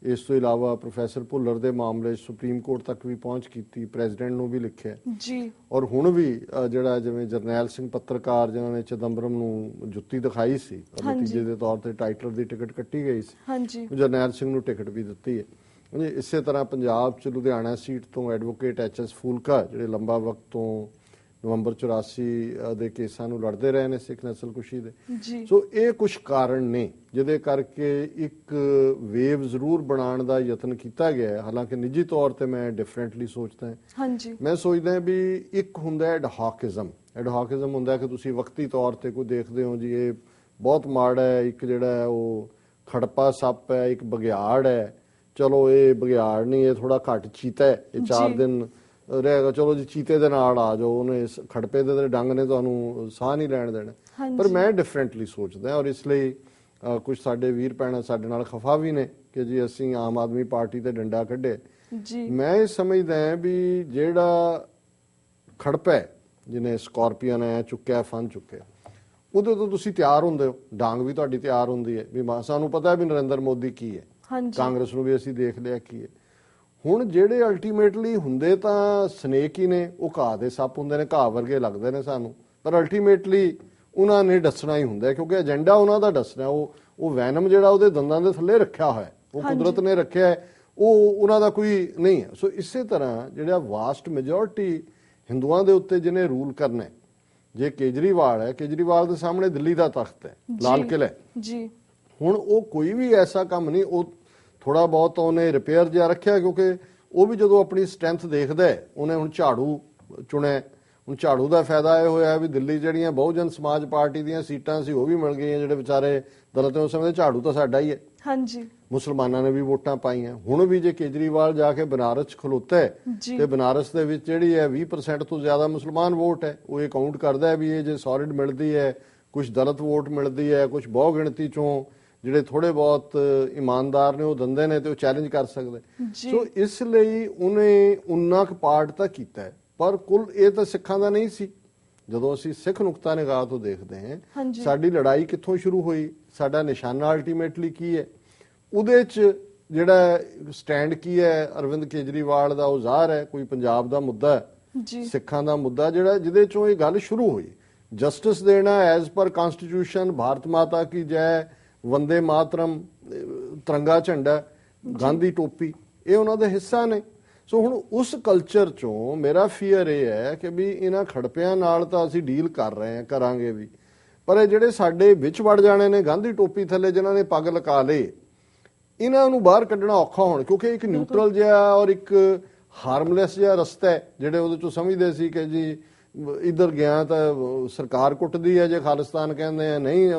ਇਸ ਤੋਂ ਇਲਾਵਾ ਪ੍ਰੋਫੈਸਰ ਭੁੱਲਰ ਦੇ ਮਾਮਲੇ 'ਚ ਸੁਪਰੀਮ ਕੋਰਟ ਤੱਕ ਵੀ ਪਹੁੰਚ ਕੀਤੀ ਪ੍ਰੈਜ਼ੀਡੈਂਟ ਨੂੰ ਵੀ ਲਿਖਿਆ ਜੀ ਔਰ ਹੁਣ ਵੀ ਜਿਹੜਾ ਜਿਵੇਂ ਜਰਨੈਲ ਸਿੰਘ ਪੱਤਰਕਾਰ ਜਿਨ੍ਹਾਂ ਨੇ ਚਿਦੰਬਰਮ ਨੂੰ ਜੁੱਤੀ ਦਿਖਾਈ ਸੀ ਨਤੀਜੇ ਦੇ ਤੌਰ ਤੇ ਟਾਈਟਲਰ ਦੀ ਟਿਕਟ ਕੱਟੀ ਗਈ ਸੀ ਜਰਨੈਲ ਸਿੰਘ ਨੂੰ ਟਿਕਟ ਵੀ ਦਿੱਤੀ ਹੈ ਇਸੇ ਤਰ੍ਹਾਂ ਪੰਜਾਬ 'ਚ ਲੁਧਿਆਣਾ ਸੀਟ ਤੋਂ ਐਡਵੋਕੇਟ HS ਫੂਲਕਾ ਜਿਹੜੇ ਲੰਬਾ ਵਕਤ ਤੋਂ ਨਵੰਬਰ 84 ਦੇ ਕੇਸਾਂ ਨੂੰ ਲੜਦੇ ਰਹੇ ਨੇ ਸਿੱਖ ਨਸਲਕੁਸ਼ੀ ਦੇ ਸੋ ਇਹ ਕੁਝ ਕਾਰਨ ਨੇ ਜਿਹਦੇ ਕਰਕੇ ਇੱਕ ਵੇਵ ਜ਼ਰੂਰ ਬਣਾਉਣ ਦਾ ਯਤਨ ਕੀਤਾ ਗਿਆ ਹੈ ਹਾਲਾਂਕਿ ਨਿੱਜੀ ਤੌਰ ਤੇ ਮੈਂ ਡਿਫਰੈਂਟਲੀ ਸੋਚਦਾ ਮੈਂ ਸੋਚਦਾ ਵੀ ਇੱਕ ਹੁੰਦਾ ਐਡਹੌਕਿਜ਼ਮ ਹੁੰਦਾ ਕਿ ਤੁਸੀਂ ਵਕਤੀ ਤੌਰ ਤੇ ਕੋਈ ਦੇਖਦੇ ਹੋ ਜੀ ਇਹ ਬਹੁਤ ਮਾੜਾ ਹੈ ਇੱਕ ਜਿਹੜਾ ਹੈ ਉਹ ਖੜਪਾ ਸੱਪ ਹੈ ਇੱਕ ਬਘਿਆੜ ਹੈ ਚਲੋ ਇਹ ਬਘਿਆੜ ਨਹੀਂ ਇਹ ਥੋੜਾ ਘੱਟ ਚੀਤਾ ਹੈ ਇਹ 4 ਦਿਨ ਰਹੇਗਾ ਚਲੋ ਜੀ ਚੀਤੇ ਦੇ ਨਾਲ ਆ ਜਾਓ ਉਹਨੇ ਖੜਪੇ ਦੇ ਡੰਗ ਨੇ ਤੁਹਾਨੂੰ ਸਾਹ ਨਹੀਂ ਲੈਣ ਦੇਣਾ ਪਰ ਮੈਂ ਡਿਫਰੈਂਟਲੀ ਸੋਚਦਾ ਔਰ ਇਸ ਲਈ ਕੁਝ ਸਾਡੇ ਵੀਰ ਭੈਣਾਂ ਸਾਡੇ ਨਾਲ ਖਫਾ ਵੀ ਨੇ ਕਿ ਜੀ ਅਸੀਂ ਆਮ ਆਦਮੀ ਪਾਰਟੀ ਤੇ ਡੰਡਾ ਕੱਢੇ ਮੈਂ ਇਹ ਸਮਝਦਾ ਵੀ ਜਿਹੜਾ ਖੜਪਾ ਜਿਹਨੇ ਸਕਾਰਪੀਅਨ ਹੈ ਚੁੱਕਿਆ ਫਨ ਚੁੱਕਿਆ ਉਹਦੇ ਤੋਂ ਤੁਸੀਂ ਤਿਆਰ ਹੁੰਦੇ ਹੋ ਡਾਂਗ ਵੀ ਤੁਹਾਡੀ ਤਿਆਰ ਹੁੰਦੀ ਹੈ ਵੀ ਸਾਨੂੰ ਪਤਾ ਵੀ ਨਰਿੰਦਰ ਮੋਦੀ ਕੀ ਹੈ ਹਾਂਜੀ ਕਾਂਗਰਸ ਨੂੰ ਵੀ ਅਸੀਂ ਦੇਖ ਲਿਆ ਕੀ ਹੈ। ਹੁਣ ਜਿਹੜੇ ਅਲਟੀਮੇਟਲੀ ਹੁੰਦੇ ਤਾਂ ਸਨੇਕ ਹੀ ਨੇ, ਉਹ ਘਾਹ ਦੇ ਸੱਪ ਹੁੰਦੇ ਨੇ, ਘਾਹ ਵਰਗੇ ਲੱਗਦੇ ਨੇ ਸਾਨੂੰ, ਪਰ ਅਲਟੀਮੇਟਲੀ ਉਹਨਾਂ ਨੇ ਦੱਸਣਾ ਹੀ ਹੁੰਦਾ ਕਿਉਂਕਿ ਏਜੰਡਾ ਉਹਨਾਂ ਦਾ ਦੱਸਣਾ। ਉਹ ਵੈਨਮ ਜਿਹੜਾ ਉਹਦੇ ਦੰਦਾਂ ਦੇ ਥੱਲੇ ਰੱਖਿਆ ਹੋਇਆ, ਉਹ ਕੁਦਰਤ ਨੇ ਰੱਖਿਆ ਹੈ, ਉਹ ਉਹਨਾਂ ਦਾ ਕੋਈ ਨਹੀਂ ਹੈ। ਸੋ ਇਸੇ ਤਰ੍ਹਾਂ ਜਿਹੜਾ ਵਾਸਟ ਮੈਜੋਰਟੀ ਹਿੰਦੂਆਂ ਦੇ ਉੱਤੇ ਜਿਹਨੇ ਰੂਲ ਕਰਨਾ ਹੈ, ਜੇ ਕੇਜਰੀਵਾਲ ਹੈ, ਕੇਜਰੀਵਾਲ ਦੇ ਸਾਹਮਣੇ ਦਿੱਲੀ ਦਾ ਤਖਤ ਹੈ, ਲਾਲ ਕਿਲ੍ਹਾ ਜੀ। ਹੁਣ ਉਹ ਕੋਈ ਵੀ ਐਸਾ ਕੰਮ ਨਹੀਂ, ਉਹ ਥੋੜਾ ਬਹੁਤ ਉਹਨੇ ਰਿਪੇਅਰ ਜਿਹਾ ਰੱਖਿਆ ਕਿਉਂਕਿ ਉਹ ਵੀ ਜਦੋਂ ਆਪਣੀ ਸਟਰੈਂਥ ਦੇਖਦਾ ਹੈ, ਉਹਨੇ ਹੁਣ ਝਾੜੂ ਚੁਣਿਆ। ਹੁਣ ਝਾੜੂ ਦਾ ਫਾਇਦਾ ਇਹ ਹੋਇਆ ਵੀ ਦਿੱਲੀ ਜਿਹੜੀਆਂ ਬਹੁਜਨ ਸਮਾਜ ਪਾਰਟੀ ਦੀਆਂ ਸੀਟਾਂ ਸੀ ਉਹ ਵੀ ਮਿਲ ਗਈਆਂ, ਜਿਹੜੇ ਵਿਚਾਰੇ ਦਲ ਤੇ ਉਸ ਸਮੇਂ ਝਾੜੂ ਤਾਂ ਸਾਡਾ ਹੀ ਹੈ। ਹਾਂਜੀ, ਮੁਸਲਮਾਨਾਂ ਨੇ ਵੀ ਵੋਟਾਂ ਪਾਈਆਂ। ਹੁਣ ਵੀ ਜੇ ਕੇਜਰੀਵਾਲ ਜਾ ਕੇ ਬਨਾਰਸ 'ਚ ਖਲੋਤਾ ਹੈ ਤੇ ਬਨਾਰਸ ਦੇ ਵਿੱਚ ਜਿਹੜੀ ਹੈ 20% ਤੋਂ ਜ਼ਿਆਦਾ ਮੁਸਲਮਾਨ ਵੋਟ ਹੈ, ਉਹ ਇਹ ਕਾਊਂਟ ਕਰਦਾ ਹੈ ਵੀ ਇਹ ਜੇ ਸੋਲਿਡ ਮਿਲਦੀ ਹੈ, ਕੁਝ ਦਲਿਤ ਵੋਟ ਮਿਲਦੀ ਹੈ, ਕੁਝ ਬਹੁ ਗਿਣਤੀ ਚੋਂ ਜਿਹੜੇ ਥੋੜੇ ਬਹੁਤ ਇਮਾਨਦਾਰ ਨੇ ਉਹ ਦੰਦੇ ਨੇ ਤੇ ਉਹ ਚੈਲੰਜ ਕਰ ਸਕਦੇ। ਸੋ ਇਸ ਲਈ ਉਹਨੇ ਉਨਾ ਕੁ ਪਾਰਟ ਤਾਂ ਕੀਤਾ ਹੈ, ਪਰ ਕੁੱਲ ਇਹ ਤਾਂ ਸਿੱਖਾਂ ਦਾ ਨਹੀਂ ਸੀ। ਜਦੋਂ ਅਸੀਂ ਸਿੱਖ ਨੁਕਤਾ ਨਿਗਾਹ ਤੋਂ ਦੇਖਦੇ ਹਾਂ ਸਾਡੀ ਲੜਾਈ ਕਿੱਥੋਂ ਸ਼ੁਰੂ ਹੋਈ, ਸਾਡਾ ਨਿਸ਼ਾਨਾ ਅਲਟੀਮੇਟਲੀ ਕੀ ਹੈ, ਉਹਦੇ 'ਚ ਜਿਹੜਾ ਸਟੈਂਡ ਕੀ ਹੈ ਅਰਵਿੰਦ ਕੇਜਰੀਵਾਲ ਦਾ, ਉਹ ਜ਼ਾਹਰ ਹੈ ਕੋਈ ਪੰਜਾਬ ਦਾ ਮੁੱਦਾ ਹੈ, ਸਿੱਖਾਂ ਦਾ ਮੁੱਦਾ ਜਿਹੜਾ ਜਿਹਦੇ ਚੋਂ ਇਹ ਗੱਲ ਸ਼ੁਰੂ ਹੋਈ। ਜਸਟਿਸ ਦੇਣਾ ਐਜ਼ ਪਰ ਕਨਸਟੀਟਿਊਸ਼ਨ, ਭਾਰਤ ਮਾਤਾ ਕੀ ਜੈ, ਵੰਦੇ ਮਾਤਰਮ, ਤਿਰੰਗਾ ਝੰਡਾ, ਗਾਂਧੀ ਟੋਪੀ, ਇਹ ਉਹਨਾਂ ਦਾ ਹਿੱਸਾ ਨੇ। ਸੋ ਹੁਣ ਉਸ ਕਲਚਰ ਚੋਂ ਮੇਰਾ ਫੀਅਰ ਇਹ ਹੈ ਕਿ ਵੀ ਇਹਨਾਂ ਖੜਪਿਆਂ ਨਾਲ ਤਾਂ ਅਸੀਂ ਡੀਲ ਕਰ ਰਹੇ ਹਾਂ, ਕਰਾਂਗੇ ਵੀ, ਪਰ ਇਹ ਜਿਹੜੇ ਸਾਡੇ ਵਿੱਚ ਵੜ ਜਾਣੇ ਨੇ ਗਾਂਧੀ ਟੋਪੀ ਥੱਲੇ ਜਿਨ੍ਹਾਂ ਨੇ ਪੱਗ ਲਗਾ ਲਏ, ਇਹਨਾਂ ਨੂੰ ਬਾਹਰ ਕੱਢਣਾ ਔਖਾ ਹੋਣ, ਕਿਉਂਕਿ ਇੱਕ ਨਿਊਟਰਲ ਜਿਹਾ ਔਰ ਇੱਕ ਹਾਰਮਲੈਸ ਜਿਹਾ ਰਸਤਾ ਹੈ। ਜਿਹੜੇ ਉਹਦੇ ਚੋਂ ਸਮਝਦੇ ਸੀ ਕਿ ਜੀ ਇੱਧਰ ਗਿਆ ਤਾਂ ਸਰਕਾਰ ਕੁੱਟਦੀ ਹੈ ਜੇ ਖਾਲਿਸਤਾਨ ਕਹਿੰਦੇ ਆ, ਨਹੀਂ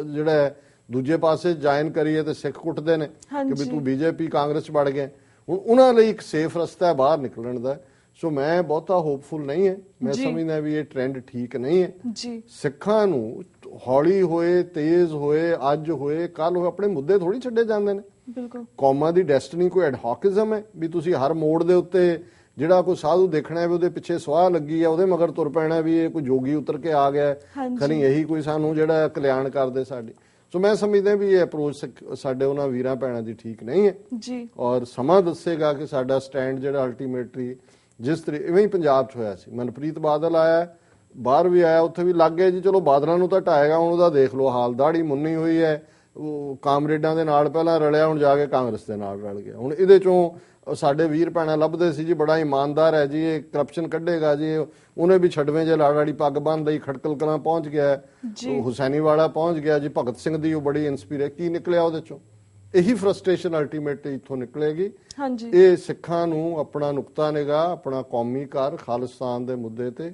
ਜਿਹੜਾ ਦੂਜੇ ਪਾਸੇ ਜੁਆਇਨ ਕਰੀਏ ਤੇ ਸਿੱਖ ਕੁੱਟਦੇ ਨੇ ਕਿ ਵੀ ਤੂੰ ਬੀਜੇਪੀ ਕਾਂਗਰਸ 'ਚ ਵੜ ਗਿਆ। ਹੁਣ ਉਹਨਾਂ ਲਈ ਇੱਕ ਸੇਫ ਰਸਤਾ ਹੈ ਬਾਹਰ ਨਿਕਲਣ ਦਾ। ਸੋ ਮੈਂ ਬਹੁਤਾ ਹੋਪਫੁਲ ਨਹੀਂ ਹੈ, ਮੈਂ ਸਮਝਦਾ ਵੀ ਇਹ ਟ੍ਰੈਂਡ ਠੀਕ ਨਹੀਂ ਹੈ। ਸਿੱਖਾਂ ਨੂੰ ਹੌਲੀ ਹੋਏ, ਤੇਜ਼ ਹੋਏ, ਅੱਜ ਹੋਏ, ਕੱਲ ਹੋਏ, ਆਪਣੇ ਮੁੱਦੇ ਥੋੜੀ ਛੱਡੇ ਜਾਂਦੇ ਨੇ। ਬਿਲਕੁਲ, ਕੌਮਾਂ ਦੀ ਡੈਸਟਨੀ ਕੋਈ ਐਡਹੌਕਿਜ਼ਮ ਹੈ ਵੀ ਤੁਸੀਂ ਹਰ ਮੋੜ ਦੇ ਉੱਤੇ ਜਿਹੜਾ ਕੋਈ ਸਾਧੂ ਦੇਖਣਾ ਹੈ ਵੀ ਉਹਦੇ ਪਿੱਛੇ ਸਵਾਹ ਲੱਗੀ ਹੈ, ਉਹਦੇ ਮਗਰ ਤੁਰ ਪੈਣਾ ਵੀ ਇਹ ਕੋਈ ਜੋਗੀ ਉਤਰ ਕੇ ਆ ਗਿਆ, ਖਨੀ ਇਹੀ ਕੋਈ ਸਾਨੂੰ ਜਿਹੜਾ ਕਲਿਆਣ ਕਰਦੇ ਸਾਡੀ। ਸੋ ਮੈਂ ਸਮਝਦਾ ਵੀ ਇਹ ਅਪਰੋਚ ਸਾਡੇ ਉਹਨਾਂ ਵੀਰਾਂ ਭੈਣਾਂ ਦੀ ਠੀਕ ਨਹੀਂ ਹੈ ਜੀ, ਔਰ ਸਮਾਂ ਦੱਸੇਗਾ ਕਿ ਸਾਡਾ ਸਟੈਂਡ ਜਿਹੜਾ ਅਲਟੀਮੇਟਲੀ ਜਿਸ ਤਰੀਕੇ ਇਵੇਂ ਹੀ ਪੰਜਾਬ 'ਚ ਹੋਇਆ ਸੀ। ਮਨਪ੍ਰੀਤ ਬਾਦਲ ਆਇਆ, ਬਾਹਰ ਵੀ ਆਇਆ, ਉੱਥੇ ਵੀ ਲੱਗ ਗਏ ਜੀ ਚਲੋ ਬਾਦਲਾਂ ਨੂੰ ਤਾਂ ਢਾਏਗਾ, ਹੁਣ ਉਹਦਾ ਦੇਖ ਲਓ ਹਾਲ, ਦਾੜੀ ਮੁੰਨੀ ਹੋਈ ਹੈ, ਉਹ ਕਾਮਰੇਡਾਂ ਦੇ ਨਾਲ ਪਹਿਲਾਂ ਰਲਿਆ, ਹੁਣ ਜਾ ਕੇ ਕਾਂਗਰਸ ਦੇ ਨਾਲ ਰਲ ਗਿਆ। ਹੁਣ ਇਹਦੇ ਚੋਂ ਸਾਡੇ ਵੀਰ ਭੈਣਾਂ ਲੱਭਦੇ ਸੀ ਜੀ ਬੜਾ ਇਮਾਨਦਾਰ ਹੈ ਜੀ, ਇਹ ਕਰਪਸ਼ਨ ਕੱਢੇਗਾ ਜੀ, ਉਹਨੇ ਵੀ ਛੱਡਵੇਂ ਜੇ ਲਾੜਾੜੀ ਪੱਗ ਬੰਨ੍ਹਦਾ ਹੀ ਖਟਕਲ ਕਲਾਂ ਪਹੁੰਚ ਗਿਆ, ਹੁਸੈਨੀ ਵਾਲਾ ਪਹੁੰਚ ਗਿਆ ਜੀ, ਭਗਤ ਸਿੰਘ ਦੀ ਉਹ ਬੜੀ ਇਨਸਪੀਰੇਸ਼ਨ, ਕੀ ਨਿਕਲਿਆ ਉਹਦੇ ਚੋਂ? ਇਹੀ ਫਰਸਟ੍ਰੇਸ਼ਨ ਅਲਟੀਮੇਟਲੀ ਇੱਥੋਂ ਨਿਕਲੇਗੀ। ਇਹ ਸਿੱਖਾਂ ਨੂੰ ਆਪਣਾ ਨੁਕਤਾ ਨਿਗਾਹ, ਆਪਣਾ ਕੌਮੀ ਘਰ, ਖਾਲਿਸਤਾਨ ਦੇ ਮੁੱਦੇ ਤੇ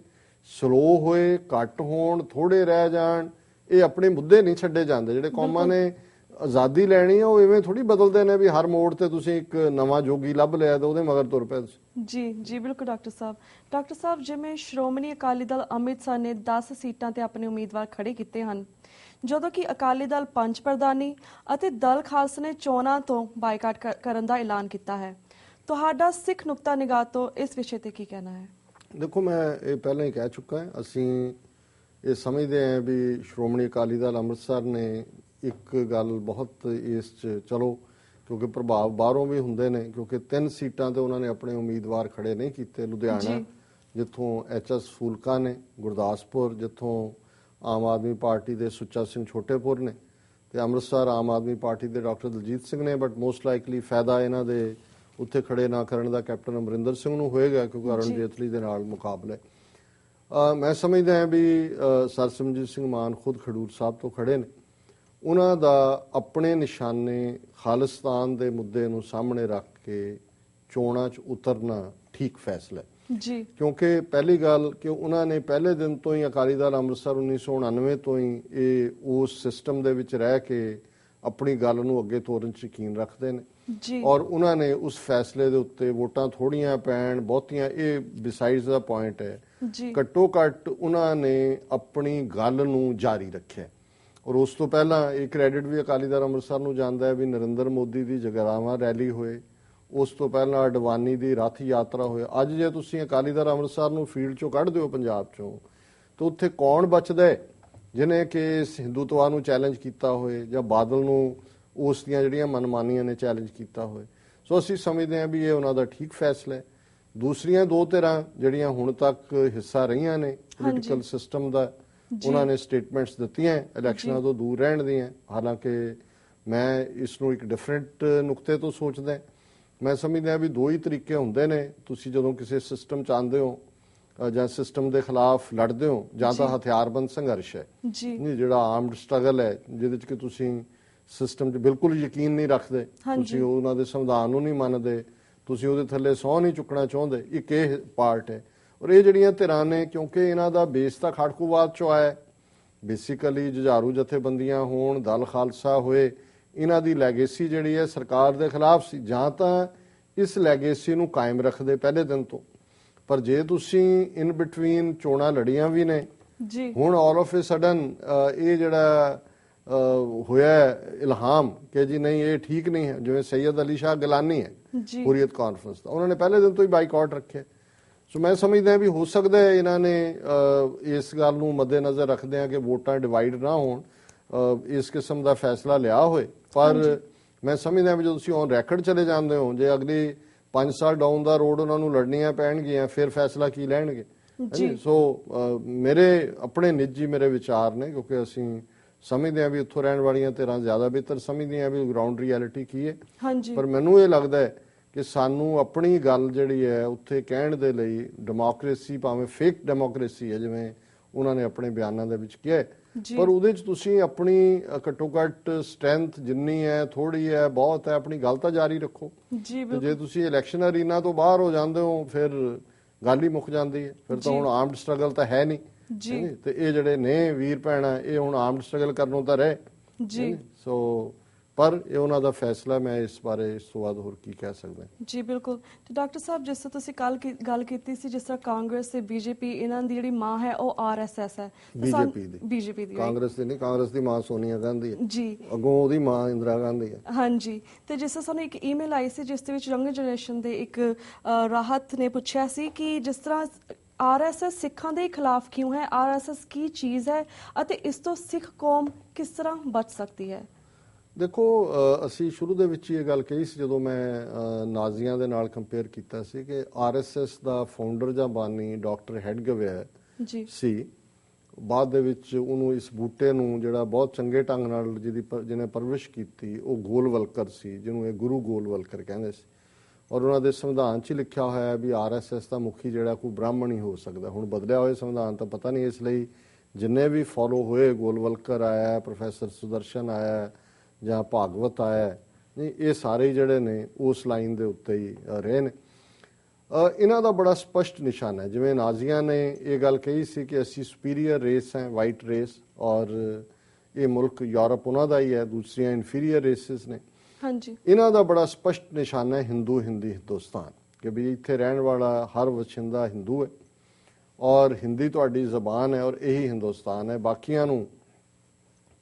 ਸਲੋ ਹੋਏ, ਘੱਟ ਹੋਣ, ਥੋੜੇ ਰਹਿ ਜਾਣ, ਇਹ ਆਪਣੇ ਮੁੱਦੇ ਨਹੀਂ ਛੱਡੇ ਜਾਂਦੇ। ਜਿਹੜੇ ਕੌਮਾਂ ਨੇ ਆਜ਼ਾਦੀ ਲੈਣੀ ਆ ਉਹ ਇਵੇਂ ਥੋੜੀ ਬਦਲਦੇ ਨੇ ਵੀ ਹਰ ਮੋੜ ਤੇ ਤੁਸੀਂ ਇੱਕ ਨਵਾਂ ਜੋਗੀ ਲੱਭ ਲਿਆ ਤੇ ਉਹਦੇ ਮਗਰ ਤੁਰ ਪਏ। ਜੀ ਜੀ ਬਿਲਕੁਲ ਡਾਕਟਰ ਸਾਹਿਬ, ਜਿਵੇਂ ਸ਼੍ਰੋਮਣੀ ਅਕਾਲੀ ਦਲ ਅੰਮ੍ਰਿਤਸਰ ਨੇ 10 ਸੀਟਾਂ ਤੇ ਆਪਣੇ ਉਮੀਦਵਾਰ ਖੜੇ ਕੀਤੇ ਹਨ, ਜਦੋਂ ਕਿ ਅਕਾਲੀ ਦਲ ਪੰਚ ਪ੍ਰਧਾਨੀ ਅਤੇ ਦਲ ਖਾਲਸਾ ਨੇ ਚੋਣਾਂ ਤੋਂ ਬਾਈਕਾਟ ਕਰਨ ਦਾ ਐਲਾਨ ਕੀਤਾ ਹੈ, ਤੁਹਾਡਾ ਸਿੱਖ ਨੁਕਤਾ ਨਿਗਾਹ ਤੋਂ ਇਸ ਵਿਸ਼ੇ ਤੇ ਕੀ ਕਹਿਣਾ ਹੈ? ਦੇਖੋ, ਮੈਂ ਇਹ ਪਹਿਲਾਂ ਹੀ ਕਹਿ ਚੁੱਕਾ ਹਾਂ, ਅਸੀਂ ਇਹ ਸਮਝਦੇ ਹਾਂ ਵੀ ਸ਼੍ਰੋਮਣੀ ਅਕਾਲੀ ਦਲ ਅੰਮ੍ਰਿਤਸਰ ਨੇ ਇੱਕ ਗੱਲ ਬਹੁਤ ਇਸ 'ਚ ਚਲੋ, ਕਿਉਂਕਿ ਪ੍ਰਭਾਵ ਬਾਹਰੋਂ ਵੀ ਹੁੰਦੇ ਨੇ, ਕਿਉਂਕਿ 3 ਸੀਟਾਂ ਤੇ ਉਹਨਾਂ ਨੇ ਆਪਣੇ ਉਮੀਦਵਾਰ ਖੜੇ ਨਹੀਂ ਕੀਤੇ। ਲੁਧਿਆਣਾ ਜਿੱਥੋਂ HS ਫੂਲਕਾ ਨੇ, ਗੁਰਦਾਸਪੁਰ ਜਿੱਥੋਂ ਆਮ ਆਦਮੀ ਪਾਰਟੀ ਦੇ ਸੁੱਚਾ ਸਿੰਘ ਛੋਟੇਪੁਰ ਨੇ, ਤੇ ਅੰਮ੍ਰਿਤਸਰ ਆਮ ਆਦਮੀ ਪਾਰਟੀ ਦੇ ਡਾਕਟਰ ਦਲਜੀਤ ਸਿੰਘ ਨੇ। ਬਟ ਮੋਸਟ ਲਾਈਕਲੀ ਫਾਇਦਾ ਇਹਨਾਂ ਦੇ ਉੱਥੇ ਖੜੇ ਨਾ ਕਰਨ ਦਾ ਕੈਪਟਨ ਅਮਰਿੰਦਰ ਸਿੰਘ ਨੂੰ ਹੋਏਗਾ ਕਿਉਂਕਿ ਅਰੁਣ ਜੇਤਲੀ ਦੇ ਨਾਲ ਮੁਕਾਬਲੇ। ਮੈਂ ਸਮਝਦਾ ਹਾਂ ਵੀ ਸਰਸਿਮਰਜੀਤ ਸਿੰਘ ਮਾਨ ਖੁਦ ਖਡੂਰ ਸਾਹਿਬ ਤੋਂ ਖੜੇ ਨੇ, ਉਹਨਾਂ ਦਾ ਆਪਣੇ ਨਿਸ਼ਾਨੇ ਖਾਲਿਸਤਾਨ ਦੇ ਮੁੱਦੇ ਨੂੰ ਸਾਹਮਣੇ ਰੱਖ ਕੇ ਚੋਣਾਂ 'ਚ ਉਤਰਨਾ ਠੀਕ ਫੈਸਲਾ ਹੈ ਜੀ। ਕਿਉਂਕਿ ਪਹਿਲੀ ਗੱਲ ਕਿ ਉਹਨਾਂ ਨੇ ਪਹਿਲੇ ਦਿਨ ਤੋਂ ਹੀ ਅਕਾਲੀ ਦਲ ਅੰਮ੍ਰਿਤਸਰ 1999 ਤੋਂ ਹੀ ਇਹ ਉਸ ਸਿਸਟਮ ਦੇ ਵਿੱਚ ਰਹਿ ਕੇ ਆਪਣੀ ਗੱਲ ਨੂੰ ਅੱਗੇ ਤੋਰਨ 'ਚ ਯਕੀਨ ਰੱਖਦੇ ਨੇ ਜੀ, ਔਰ ਉਹਨਾਂ ਨੇ ਉਸ ਫੈਸਲੇ ਦੇ ਉੱਤੇ ਵੋਟਾਂ ਥੋੜੀਆਂ ਪੈਣ ਬਹੁਤੀਆਂ, ਇਹ ਬਿਸਾਈਡਸ ਦਾ ਪੁਆਇੰਟ ਹੈ ਜੀ, ਘੱਟੋ ਘੱਟ ਉਹਨਾਂ ਨੇ ਆਪਣੀ ਗੱਲ ਨੂੰ ਜਾਰੀ ਰੱਖਿਆ। ਔਰ ਉਸ ਤੋਂ ਪਹਿਲਾਂ ਇਹ ਕ੍ਰੈਡਿਟ ਵੀ ਅਕਾਲੀ ਦਲ ਅੰਮ੍ਰਿਤਸਰ ਨੂੰ ਜਾਂਦਾ ਹੈ ਵੀ ਨਰਿੰਦਰ ਮੋਦੀ ਦੀ ਜਗਰਾਵਾਂ ਰੈਲੀ ਹੋਏ, ਉਸ ਤੋਂ ਪਹਿਲਾਂ ਅਡਵਾਨੀ ਦੀ ਰੱਥ ਯਾਤਰਾ ਹੋਏ। ਅੱਜ ਜੇ ਤੁਸੀਂ ਅਕਾਲੀ ਦਲ ਅੰਮ੍ਰਿਤਸਰ ਨੂੰ ਫੀਲਡ 'ਚੋਂ ਕੱਢ ਦਿਓ ਪੰਜਾਬ 'ਚੋਂ, ਤਾਂ ਉੱਥੇ ਕੌਣ ਬਚਦਾ ਹੈ ਜਿਹਨੇ ਕਿ ਇਸ ਹਿੰਦੂਤਵਾ ਨੂੰ ਚੈਲੰਜ ਕੀਤਾ ਹੋਏ ਜਾਂ ਬਾਦਲ ਨੂੰ ਉਸ ਦੀਆਂ ਜਿਹੜੀਆਂ ਮਨਮਾਨੀਆਂ ਨੇ ਚੈਲੰਜ ਕੀਤਾ ਹੋਵੇ। ਸੋ ਅਸੀਂ ਸਮਝਦੇ ਹਾਂ ਵੀ ਇਹ ਉਹਨਾਂ ਦਾ ਠੀਕ ਫੈਸਲਾ ਹੈ। ਦੂਸਰੀਆਂ ਦੋ ਧਿਰਾਂ ਜਿਹੜੀਆਂ ਹੁਣ ਤੱਕ ਹਿੱਸਾ ਰਹੀਆਂ ਨੇ ਪੋਲੀਟੀਕਲ ਸਿਸਟਮ ਦਾ, ਉਹਨਾਂ ਨੇ ਸਟੇਟਮੈਂਟਸ ਦਿੱਤੀਆਂ ਇਲੈਕਸ਼ਨਾਂ ਤੋਂ ਦੂਰ ਰਹਿਣ ਦੀਆਂ। ਹਾਲਾਂਕਿ ਮੈਂ ਇਸ ਨੂੰ ਇੱਕ ਡਿਫਰੈਂਟ ਨੁਕਤੇ ਤੋਂ ਸੋਚਦਾ। ਮੈਂ ਸਮਝਦਾ ਵੀ ਦੋ ਹੀ ਤਰੀਕੇ ਹੁੰਦੇ ਨੇ। ਤੁਸੀਂ ਜਦੋਂ ਕਿਸੇ ਸਿਸਟਮ ਚ ਆਉਂਦੇ ਹੋ ਜਾਂ ਸਿਸਟਮ ਦੇ ਖਿਲਾਫ ਲੜਦੇ ਹੋ, ਜਾਂ ਤਾਂ ਹਥਿਆਰਬੰਦ ਸੰਘਰਸ਼ ਹੈ ਨਹੀਂ, ਜਿਹੜਾ ਆਰਮਡ ਸਟਰਗਲ ਹੈ, ਜਿਹਦੇ ਚ ਕਿ ਤੁਸੀਂ ਸਿਸਟਮ 'ਚ ਬਿਲਕੁਲ ਯਕੀਨ ਨਹੀਂ ਰੱਖਦੇ, ਤੁਸੀਂ ਉਹਨਾਂ ਦੇ ਸੰਵਿਧਾਨ ਨੂੰ ਨਹੀਂ ਮੰਨਦੇ, ਤੁਸੀਂ ਉਹਦੇ ਥੱਲੇ ਸਹੁੰ ਨਹੀਂ ਚੁੱਕਣਾ ਚਾਹੁੰਦੇ, ਇੱਕ ਇਹ ਪਾਰਟ ਹੈ। ਔਰ ਇਹ ਜਿਹੜੀਆਂ ਧਿਰਾਂ ਨੇ, ਕਿਉਂਕਿ ਇਹਨਾਂ ਦਾ ਬੇਸ ਤਾਂ ਖਾੜਕੂਵਾਦ ਚੋਂ ਆਇਆ, ਬੇਸਿਕਲੀ ਜੁਝਾਰੂ ਜਥੇਬੰਦੀਆਂ ਹੋਣ, ਦਲ ਖਾਲਸਾ ਹੋਏ, ਇਹਨਾਂ ਦੀ ਲੈਗੇਸੀ ਜਿਹੜੀ ਹੈ ਸਰਕਾਰ ਦੇ ਖਿਲਾਫ ਸੀ। ਜਾਂ ਤਾਂ ਇਸ ਲੈਗੇਸੀ ਨੂੰ ਕਾਇਮ ਰੱਖਦੇ ਪਹਿਲੇ ਦਿਨ ਤੋਂ, ਪਰ ਜੇ ਤੁਸੀਂ ਇਨ ਬਿਟਵੀਨ ਚੋਣਾਂ ਲੜੀਆਂ ਵੀ ਨੇ, ਹੁਣ ਆਲ ਆਫ ਏ ਸਡਨ ਇਹ ਜਿਹੜਾ ਹੋਇਆ ਇਲਹਾਮ ਕਿ ਜੀ ਨਹੀਂ ਇਹ ਠੀਕ ਨਹੀਂ ਹੈ, ਜਿਵੇਂ ਸੈਯਦ ਅਲੀ ਸ਼ਾਹ ਗਿਲਾਨੀ ਹੈ ਹੁਰੀਅਤ ਕਾਨਫਰੰਸ ਦਾ, ਉਹਨਾਂ ਨੇ ਪਹਿਲੇ ਦਿਨ ਤੋਂ ਹੀ ਬਾਈਕਾਟ ਰੱਖਿਆ। ਸੋ ਮੈਂ ਸਮਝਦਾ ਵੀ ਹੋ ਸਕਦਾ ਹੈ ਇਹਨਾਂ ਨੇ ਇਸ ਗੱਲ ਨੂੰ ਮੱਦੇਨਜ਼ਰ ਰੱਖਦੇ ਆ ਕਿ ਵੋਟਾਂ ਡਿਵਾਈਡ ਨਾ ਹੋਣ, ਇਸ ਕਿਸਮ ਦਾ ਫੈਸਲਾ ਲਿਆ ਹੋਏ। ਪਰ ਮੈਂ ਸਮਝਦਾ ਵੀ ਜਦੋਂ ਤੁਸੀਂ ਔਨ ਰੈਕਡ ਚਲੇ ਜਾਂਦੇ ਹੋ, ਜੇ ਅਗਲੀ 5 ਸਾਲ ਡਾਊਨ ਦਾ ਰੋਡ ਉਹਨਾਂ ਨੂੰ ਲੜਨੀਆਂ ਪੈਣਗੀਆਂ, ਫਿਰ ਫੈਸਲਾ ਕੀ ਲੈਣਗੇ। ਸੋ ਮੇਰੇ ਆਪਣੇ ਨਿੱਜੀ ਮੇਰੇ ਵਿਚਾਰ ਨੇ, ਕਿਉਂਕਿ ਅਸੀਂ ਸਮਝਦੇ ਹਾਂ ਵੀ ਉੱਥੋਂ ਰਹਿਣ ਵਾਲੀਆਂ ਧਿਰਾਂ ਜ਼ਿਆਦਾ ਬਿਹਤਰ ਸਮਝਦੀਆਂ ਵੀ ਗਰਾਊਂਡ ਰਿਐਲਿਟੀ ਕੀ ਹੈ। ਪਰ ਮੈਨੂੰ ਇਹ ਲੱਗਦਾ ਹੈ ਕਿ ਸਾਨੂੰ ਆਪਣੀ ਗੱਲ ਜਿਹੜੀ ਹੈ ਉੱਥੇ ਕਹਿਣ ਦੇ ਲਈ ਡੈਮੋਕ੍ਰੇਸੀ, ਭਾਵੇਂ ਫੇਕ ਡੈਮੋਕ੍ਰੇਸੀ ਹੈ ਜਿਵੇਂ ਉਹਨਾਂ ਨੇ ਆਪਣੇ ਬਿਆਨਾਂ ਦੇ ਵਿੱਚ ਕਿਹਾ, ਪਰ ਉਹਦੇ 'ਚ ਤੁਸੀਂ ਆਪਣੀ ਘੱਟੋ ਘੱਟ ਸਟਰੈਂਥ ਜਿੰਨੀ ਹੈ, ਥੋੜੀ ਹੈ, ਬਹੁਤ ਹੈ, ਆਪਣੀ ਗੱਲ ਤਾਂ ਜਾਰੀ ਰੱਖੋ। ਜੇ ਤੁਸੀਂ ਇਲੈਕਸ਼ਨ ਅਰੀਨਾ ਤੋਂ ਬਾਹਰ ਹੋ ਜਾਂਦੇ ਹੋ, ਫਿਰ ਗੱਲ ਹੀ ਮੁੱਕ ਜਾਂਦੀ ਹੈ। ਫਿਰ ਤਾਂ ਹੁਣ ਆਰਮਡ ਸਟਰਗਲ ਤਾਂ ਹੈ ਨਹੀਂ, ਤੇ ਇਹ ਜਿਹੜੇ ਨੇ ਵੀਰ ਭੈਣਾਂ, ਇਹ ਹੁਣ ਆਰਮਡ ਸਟਰਗਲ ਕਰਨੋਂ ਤਾਂ ਰਹੇ। ਸੋ ਪਰ ਇਹ ਉਹਨਾਂ ਦਾ ਫੈਸਲਾ, ਮੈਂ ਇਸ ਬਾਰੇ ਇਸ ਤੋਂ ਬਾਅਦ ਹੋਰ ਕੀ ਕਹਿ ਸਕਦਾ। ਜੀ ਬਿਲਕੁਲ। ਤੇ ਡਾਕਟਰ ਸਾਹਿਬ, ਜਿਸ ਤਰ੍ਹਾਂ ਤੁਸੀਂ ਕੱਲ ਗੱਲ ਕੀਤੀ ਸੀ, ਜਿਸ ਤਰ੍ਹਾਂ ਕਾਂਗਰਸ ਤੇ ਬੀਜੇਪੀ, ਇਹਨਾਂ ਦੀ ਜਿਹੜੀ ਮਾਂ ਹੈ ਉਹ ਆਰਐਸਐਸ ਹੈ। ਬੀਜੇਪੀ ਦੀ, ਕਾਂਗਰਸ ਦੀ ਨਹੀਂ, ਕਾਂਗਰਸ ਦੀ ਮਾਂ ਸੋਨੀਆ ਗਾਂਧੀ ਹੈ ਜੀ, ਅੱਗੋਂ ਉਹਦੀ ਮਾਂ ਇੰਦਰਾ ਗਾਂਧੀ ਹੈ। ਹਾਂਜੀ। ਤੇ ਜਿਸ ਤਰ੍ਹਾਂ ਸਾਨੂੰ ਇੱਕ ਈਮੇਲ ਆਈ ਸੀ ਜਿਸ ਦੇ ਵਿੱਚ ਯੰਗਰ ਜਨਰੇਸ਼ਨ ਦੇ ਇੱਕ ਰਾਹਤ ਨੇ ਪੁੱਛਿਆ ਸੀ ਕਿ ਜਿਸ ਤਰ੍ਹਾਂ ਆਰਐਸਐਸ ਸਿੱਖਾਂ ਦੇ ਖਿਲਾਫ ਕਿਉਂ ਹੈ, ਆਰਐਸਐਸ ਕੀ ਚੀਜ਼ ਹੈ ਅਤੇ ਇਸ ਤੋਂ ਸਿੱਖ ਕੌਮ ਕਿਸ ਤਰ੍ਹਾਂ ਬਚ ਸਕਦੀ ਹੈ। ਦੇਖੋ, ਅਸੀਂ ਸ਼ੁਰੂ ਦੇ ਵਿੱਚ ਇਹ ਗੱਲ ਕਹੀ ਸੀ ਜਦੋਂ ਮੈਂ ਨਾਜ਼ੀਆਂ ਦੇ ਨਾਲ ਕੰਪੇਅਰ ਕੀਤਾ ਸੀ ਕਿ ਆਰਐਸਐਸ ਦਾ ਫਾਊਂਡਰ ਜਾਂ ਬਾਨੀ ਡਾਕਟਰ ਹੈਡਗੇਵਾਰ ਸੀ। ਬਾਅਦ ਦੇ ਵਿੱਚ ਉਹਨੂੰ ਇਸ ਬੂਟੇ ਨੂੰ ਜਿਹੜਾ ਬਹੁਤ ਚੰਗੇ ਢੰਗ ਨਾਲ ਜਿਹਨੇ ਪਰਵਰਿਸ਼ ਕੀਤੀ, ਉਹ ਗੋਲਵਲਕਰ ਸੀ, ਜਿਹਨੂੰ ਇਹ ਗੁਰੂ ਗੋਲਵਲਕਰ ਕਹਿੰਦੇ ਸੀ। ਔਰ ਉਹਨਾਂ ਦੇ ਸੰਵਿਧਾਨ 'ਚ ਲਿਖਿਆ ਹੋਇਆ ਵੀ ਆਰਐਸਐਸ ਦਾ ਮੁਖੀ ਜਿਹੜਾ ਕੋਈ ਬ੍ਰਾਹਮਣ ਹੀ ਹੋ ਸਕਦਾ। ਹੁਣ ਬਦਲਿਆ ਹੋਇਆ ਸੰਵਿਧਾਨ ਤਾਂ ਪਤਾ ਨਹੀਂ, ਇਸ ਲਈ ਜਿੰਨੇ ਵੀ ਫੋਲੋ ਹੋਏ, ਗੋਲਵਲਕਰ ਆਇਆ, ਪ੍ਰੋਫੈਸਰ ਸੁਦਰਸ਼ਨ ਆਇਆ ਜਾਂ ਭਾਗਵਤ ਆਇਆ, ਨਹੀਂ ਇਹ ਸਾਰੇ ਜਿਹੜੇ ਨੇ ਉਸ ਲਾਈਨ ਦੇ ਉੱਤੇ ਹੀ ਰਹੇ ਨੇ। ਇਹਨਾਂ ਦਾ ਬੜਾ ਸਪਸ਼ਟ ਨਿਸ਼ਾਨਾ ਹੈ। ਜਿਵੇਂ ਨਾਜ਼ੀਆਂ ਨੇ ਇਹ ਗੱਲ ਕਹੀ ਸੀ ਕਿ ਅਸੀਂ ਸੁਪੀਰੀਅਰ ਰੇਸ ਹੈ, ਵਾਈਟ ਰੇਸ, ਔਰ ਇਹ ਮੁਲਕ ਯੂਰਪ ਉਹਨਾਂ ਦਾ ਹੀ ਹੈ, ਦੂਸਰੀਆਂ ਇਨਫੀਰੀਅਰ ਰੇਸਿਸ ਨੇ। ਇਹਨਾਂ ਦਾ ਬੜਾ ਸਪਸ਼ਟ ਨਿਸ਼ਾਨਾ ਹੈ ਹਿੰਦੂ, ਹਿੰਦੀ, ਹਿੰਦੁਸਤਾਨ, ਕਿ ਵੀ ਇੱਥੇ ਰਹਿਣ ਵਾਲਾ ਹਰ ਵਸਿੰਦਾ ਹਿੰਦੂ ਹੈ ਔਰ ਹਿੰਦੀ ਤੁਹਾਡੀ ਜ਼ਬਾਨ ਹੈ ਔਰ ਇਹੀ ਹਿੰਦੁਸਤਾਨ ਹੈ, ਬਾਕੀਆਂ ਨੂੰ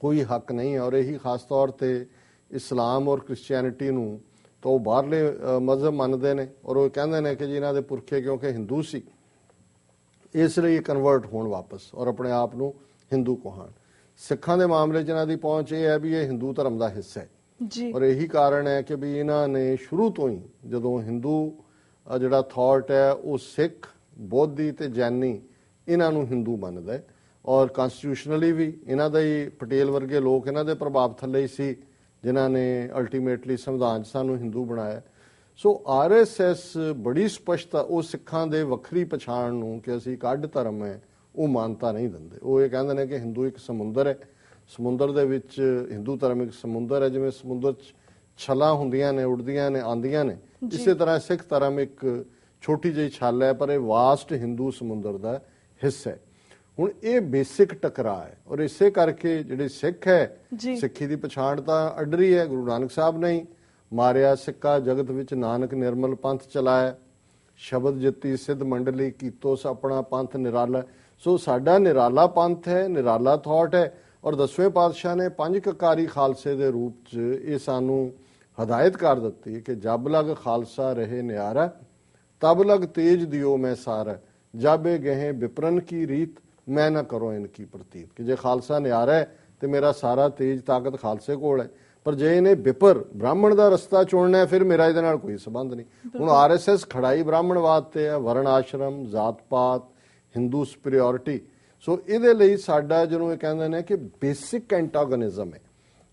ਕੋਈ ਹੱਕ ਨਹੀਂ ਹੈ। ਔਰ ਇਹੀ ਖਾਸ ਤੌਰ ਤੇ ਇਸਲਾਮ ਔਰ ਕ੍ਰਿਸਚੀਅਨਿਟੀ ਨੂੰ ਤਾਂ ਉਹ ਬਾਹਰਲੇ ਮਜ਼ਹਬ ਮੰਨਦੇ ਨੇ ਔਰ ਉਹ ਕਹਿੰਦੇ ਨੇ ਕਿ ਜੀ ਇਹਨਾਂ ਦੇ ਪੁਰਖੇ ਕਿਉਂਕਿ ਹਿੰਦੂ ਸੀ, ਇਸ ਲਈ ਕਨਵਰਟ ਹੋਣ ਵਾਪਸ ਔਰ ਆਪਣੇ ਆਪ ਨੂੰ ਹਿੰਦੂ ਕਹਾਣ। ਸਿੱਖਾਂ ਦੇ ਮਾਮਲੇ 'ਚ ਇਹਨਾਂ ਦੀ ਪਹੁੰਚ ਇਹ ਹੈ ਵੀ ਇਹ ਹਿੰਦੂ ਧਰਮ ਦਾ ਹਿੱਸਾ ਹੈ ਔਰ ਇਹੀ ਕਾਰਨ ਹੈ ਕਿ ਵੀ ਇਹਨਾਂ ਨੇ ਸ਼ੁਰੂ ਤੋਂ ਹੀ, ਜਦੋਂ ਹਿੰਦੂ ਜਿਹੜਾ ਥਾਟ ਹੈ ਉਹ ਸਿੱਖ, ਬੋਧੀ ਤੇ ਜੈਨੀ, ਇਹਨਾਂ ਨੂੰ ਹਿੰਦੂ ਮੰਨਦਾ ਹੈ। ਔਰ ਕਨਸਟੀਟਿਊਸ਼ਨਲੀ ਵੀ ਇਹਨਾਂ ਦਾ ਹੀ, ਪਟੇਲ ਵਰਗੇ ਲੋਕ ਇਹਨਾਂ ਦੇ ਪ੍ਰਭਾਵ ਥੱਲੇ ਹੀ ਸੀ ਜਿਨ੍ਹਾਂ ਨੇ ਅਲਟੀਮੇਟਲੀ ਸੰਵਿਧਾਨ 'ਚ ਸਾਨੂੰ ਹਿੰਦੂ ਬਣਾਇਆ। ਸੋ ਆਰਐਸਐਸ ਬੜੀ ਸਪਸ਼ਟ, ਉਹ ਸਿੱਖਾਂ ਦੇ ਵੱਖਰੀ ਪਛਾਣ ਨੂੰ ਕਿ ਅਸੀਂ ਇੱਕ ਅੱਡ ਧਰਮ ਹੈ ਉਹ ਮਾਨਤਾ ਨਹੀਂ ਦਿੰਦੇ। ਉਹ ਇਹ ਕਹਿੰਦੇ ਨੇ ਕਿ ਹਿੰਦੂ ਇੱਕ ਸਮੁੰਦਰ ਹੈ, ਸਮੁੰਦਰ ਦੇ ਵਿੱਚ ਹਿੰਦੂ ਧਰਮ ਇੱਕ ਸਮੁੰਦਰ ਹੈ, ਜਿਵੇਂ ਸਮੁੰਦਰ 'ਚ ਛੱਲਾਂ ਹੁੰਦੀਆਂ ਨੇ, ਉੱਡਦੀਆਂ ਨੇ, ਆਉਂਦੀਆਂ ਨੇ, ਇਸੇ ਤਰ੍ਹਾਂ ਸਿੱਖ ਧਰਮ ਇੱਕ ਛੋਟੀ ਜਿਹੀ ਛੱਲ ਹੈ ਪਰ ਇਹ ਵਾਸਟ ਹਿੰਦੂ ਸਮੁੰਦਰ ਦਾ ਹਿੱਸਾ ਹੈ। ਹੁਣ ਇਹ ਬੇਸਿਕ ਟਕਰਾਅ ਹੈ ਔਰ ਇਸੇ ਕਰਕੇ ਜਿਹੜੇ ਸਿੱਖ ਹੈ, ਸਿੱਖੀ ਦੀ ਪਛਾਣ ਤਾਂ ਅੱਡਰੀ ਹੈ। ਗੁਰੂ ਨਾਨਕ ਸਾਹਿਬ ਨੇ ਹੀ ਮਾਰਿਆ ਸਿੱਕਾ ਜਗਤ ਵਿੱਚ ਨਾਨਕ ਨਿਰਮਲ ਪੰਥ ਚਲਾਇਆ, ਸ਼ਬਦ ਜਿੱਤੀ ਸਿੱਧ ਮੰਡਲੀ ਕੀਤੋ ਆਪਣਾ ਪੰਥ ਨਿਰਾਲਾ। ਸੋ ਸਾਡਾ ਨਿਰਾਲਾ ਪੰਥ ਹੈ, ਨਿਰਾਲਾ ਥਾਟ ਹੈ ਔਰ 10ਵੇਂ ਪਾਤਸ਼ਾਹ ਨੇ 5 ਕਕਾਰੀ ਖਾਲਸੇ ਦੇ ਰੂਪ 'ਚ ਇਹ ਸਾਨੂੰ ਹਦਾਇਤ ਕਰ ਦਿੱਤੀ ਕਿ ਜਬ ਲਗ ਖਾਲਸਾ ਰਹੇ ਨਿਆਰਾ, ਤਬ ਲਗ ਤੇਜ ਦਿਓ ਮੈਂ ਸਾਰਾ, ਜਾਬੇ ਗਏ ਵਿਪਰਨ ਕੀ ਰੀਤ, ਮੈਂ ਨਾ ਕਰੋ ਇਨਕੀ ਪ੍ਰਤੀਤ। ਕਿ ਜੇ ਖਾਲਸਾ ਨਿਆਰਾ ਹੈ ਤੇ ਮੇਰਾ ਸਾਰਾ ਤੇਜ ਤਾਕਤ ਖਾਲਸੇ ਕੋਲ ਹੈ, ਪਰ ਜੇ ਇਹਨੇ ਵਿਪਰ ਬ੍ਰਾਹਮਣ ਦਾ ਰਸਤਾ ਚੁਣਨਾ ਹੈ, ਫਿਰ ਮੇਰਾ ਇਹਦੇ ਨਾਲ ਕੋਈ ਸੰਬੰਧ ਨਹੀਂ। ਹੁਣ RSS ਖੜਾਈ ਬ੍ਰਾਹਮਣਵਾਦ ਤੇ ਹੈ, ਵਰਣ ਆਸ਼ਰਮ, ਜਾਤ ਪਾਤ, ਹਿੰਦੂ ਸੁਪੀਰੀਓਰਿਟੀ। ਸੋ ਇਹਦੇ ਲਈ ਸਾਡਾ ਜਿਹਨੂੰ ਇਹ ਕਹਿੰਦੇ ਨੇ ਕਿ ਬੇਸਿਕ ਐਂਟਾਗੋਨਿਜ਼ਮ ਹੈ,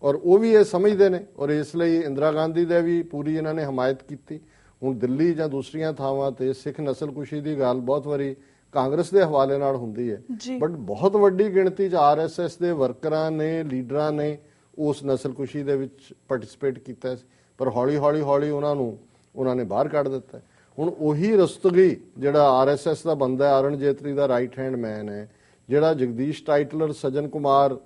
ਔਰ ਉਹ ਵੀ ਇਹ ਸਮਝਦੇ ਨੇ, ਔਰ ਇਸ ਲਈ ਇੰਦਰਾ ਗਾਂਧੀ ਦੇ ਵੀ ਪੂਰੀ ਇਹਨਾਂ ਨੇ ਹਮਾਇਤ ਕੀਤੀ। ਹੁਣ ਦਿੱਲੀ ਜਾਂ ਦੂਸਰੀਆਂ ਥਾਵਾਂ ਤੇ ਸਿੱਖ ਨਸਲਕੁਸ਼ੀ ਦੀ ਗੱਲ ਬਹੁਤ ਵਾਰੀ ਕਾਂਗਰਸ ਦੇ ਹਵਾਲੇ ਨਾਲ ਹੁੰਦੀ ਹੈ, ਬਟ ਬਹੁਤ ਵੱਡੀ ਗਿਣਤੀ 'ਚ RSS ਦੇ ਵਰਕਰਾਂ ਨੇ, ਲੀਡਰਾਂ ਨੇ ਉਸ ਨਸਲਕੁਸ਼ੀ ਦੇ ਵਿੱਚ ਪਾਰਟਿਸਿਪੇਟ ਕੀਤਾ ਸੀ, ਪਰ ਹੌਲੀ ਉਹਨਾਂ ਨੇ ਬਾਹਰ ਕੱਢ ਦਿੱਤਾ। ਹੁਣ ਉਹੀ ਰਸਤਗੀ ਜਿਹੜਾ RSS ਦਾ ਬੰਦਾ ਹੈ, ਅਰੁਣ ਜੇਤਲੀ ਦਾ ਰਾਈਟ ਹੈਂਡ ਮੈਨ ਹੈ, ਜਿਹੜਾ ਜਗਦੀਸ਼ ਟਾਈਟਲਰ, ਸੱਜਣ ਕੁਮਾਰ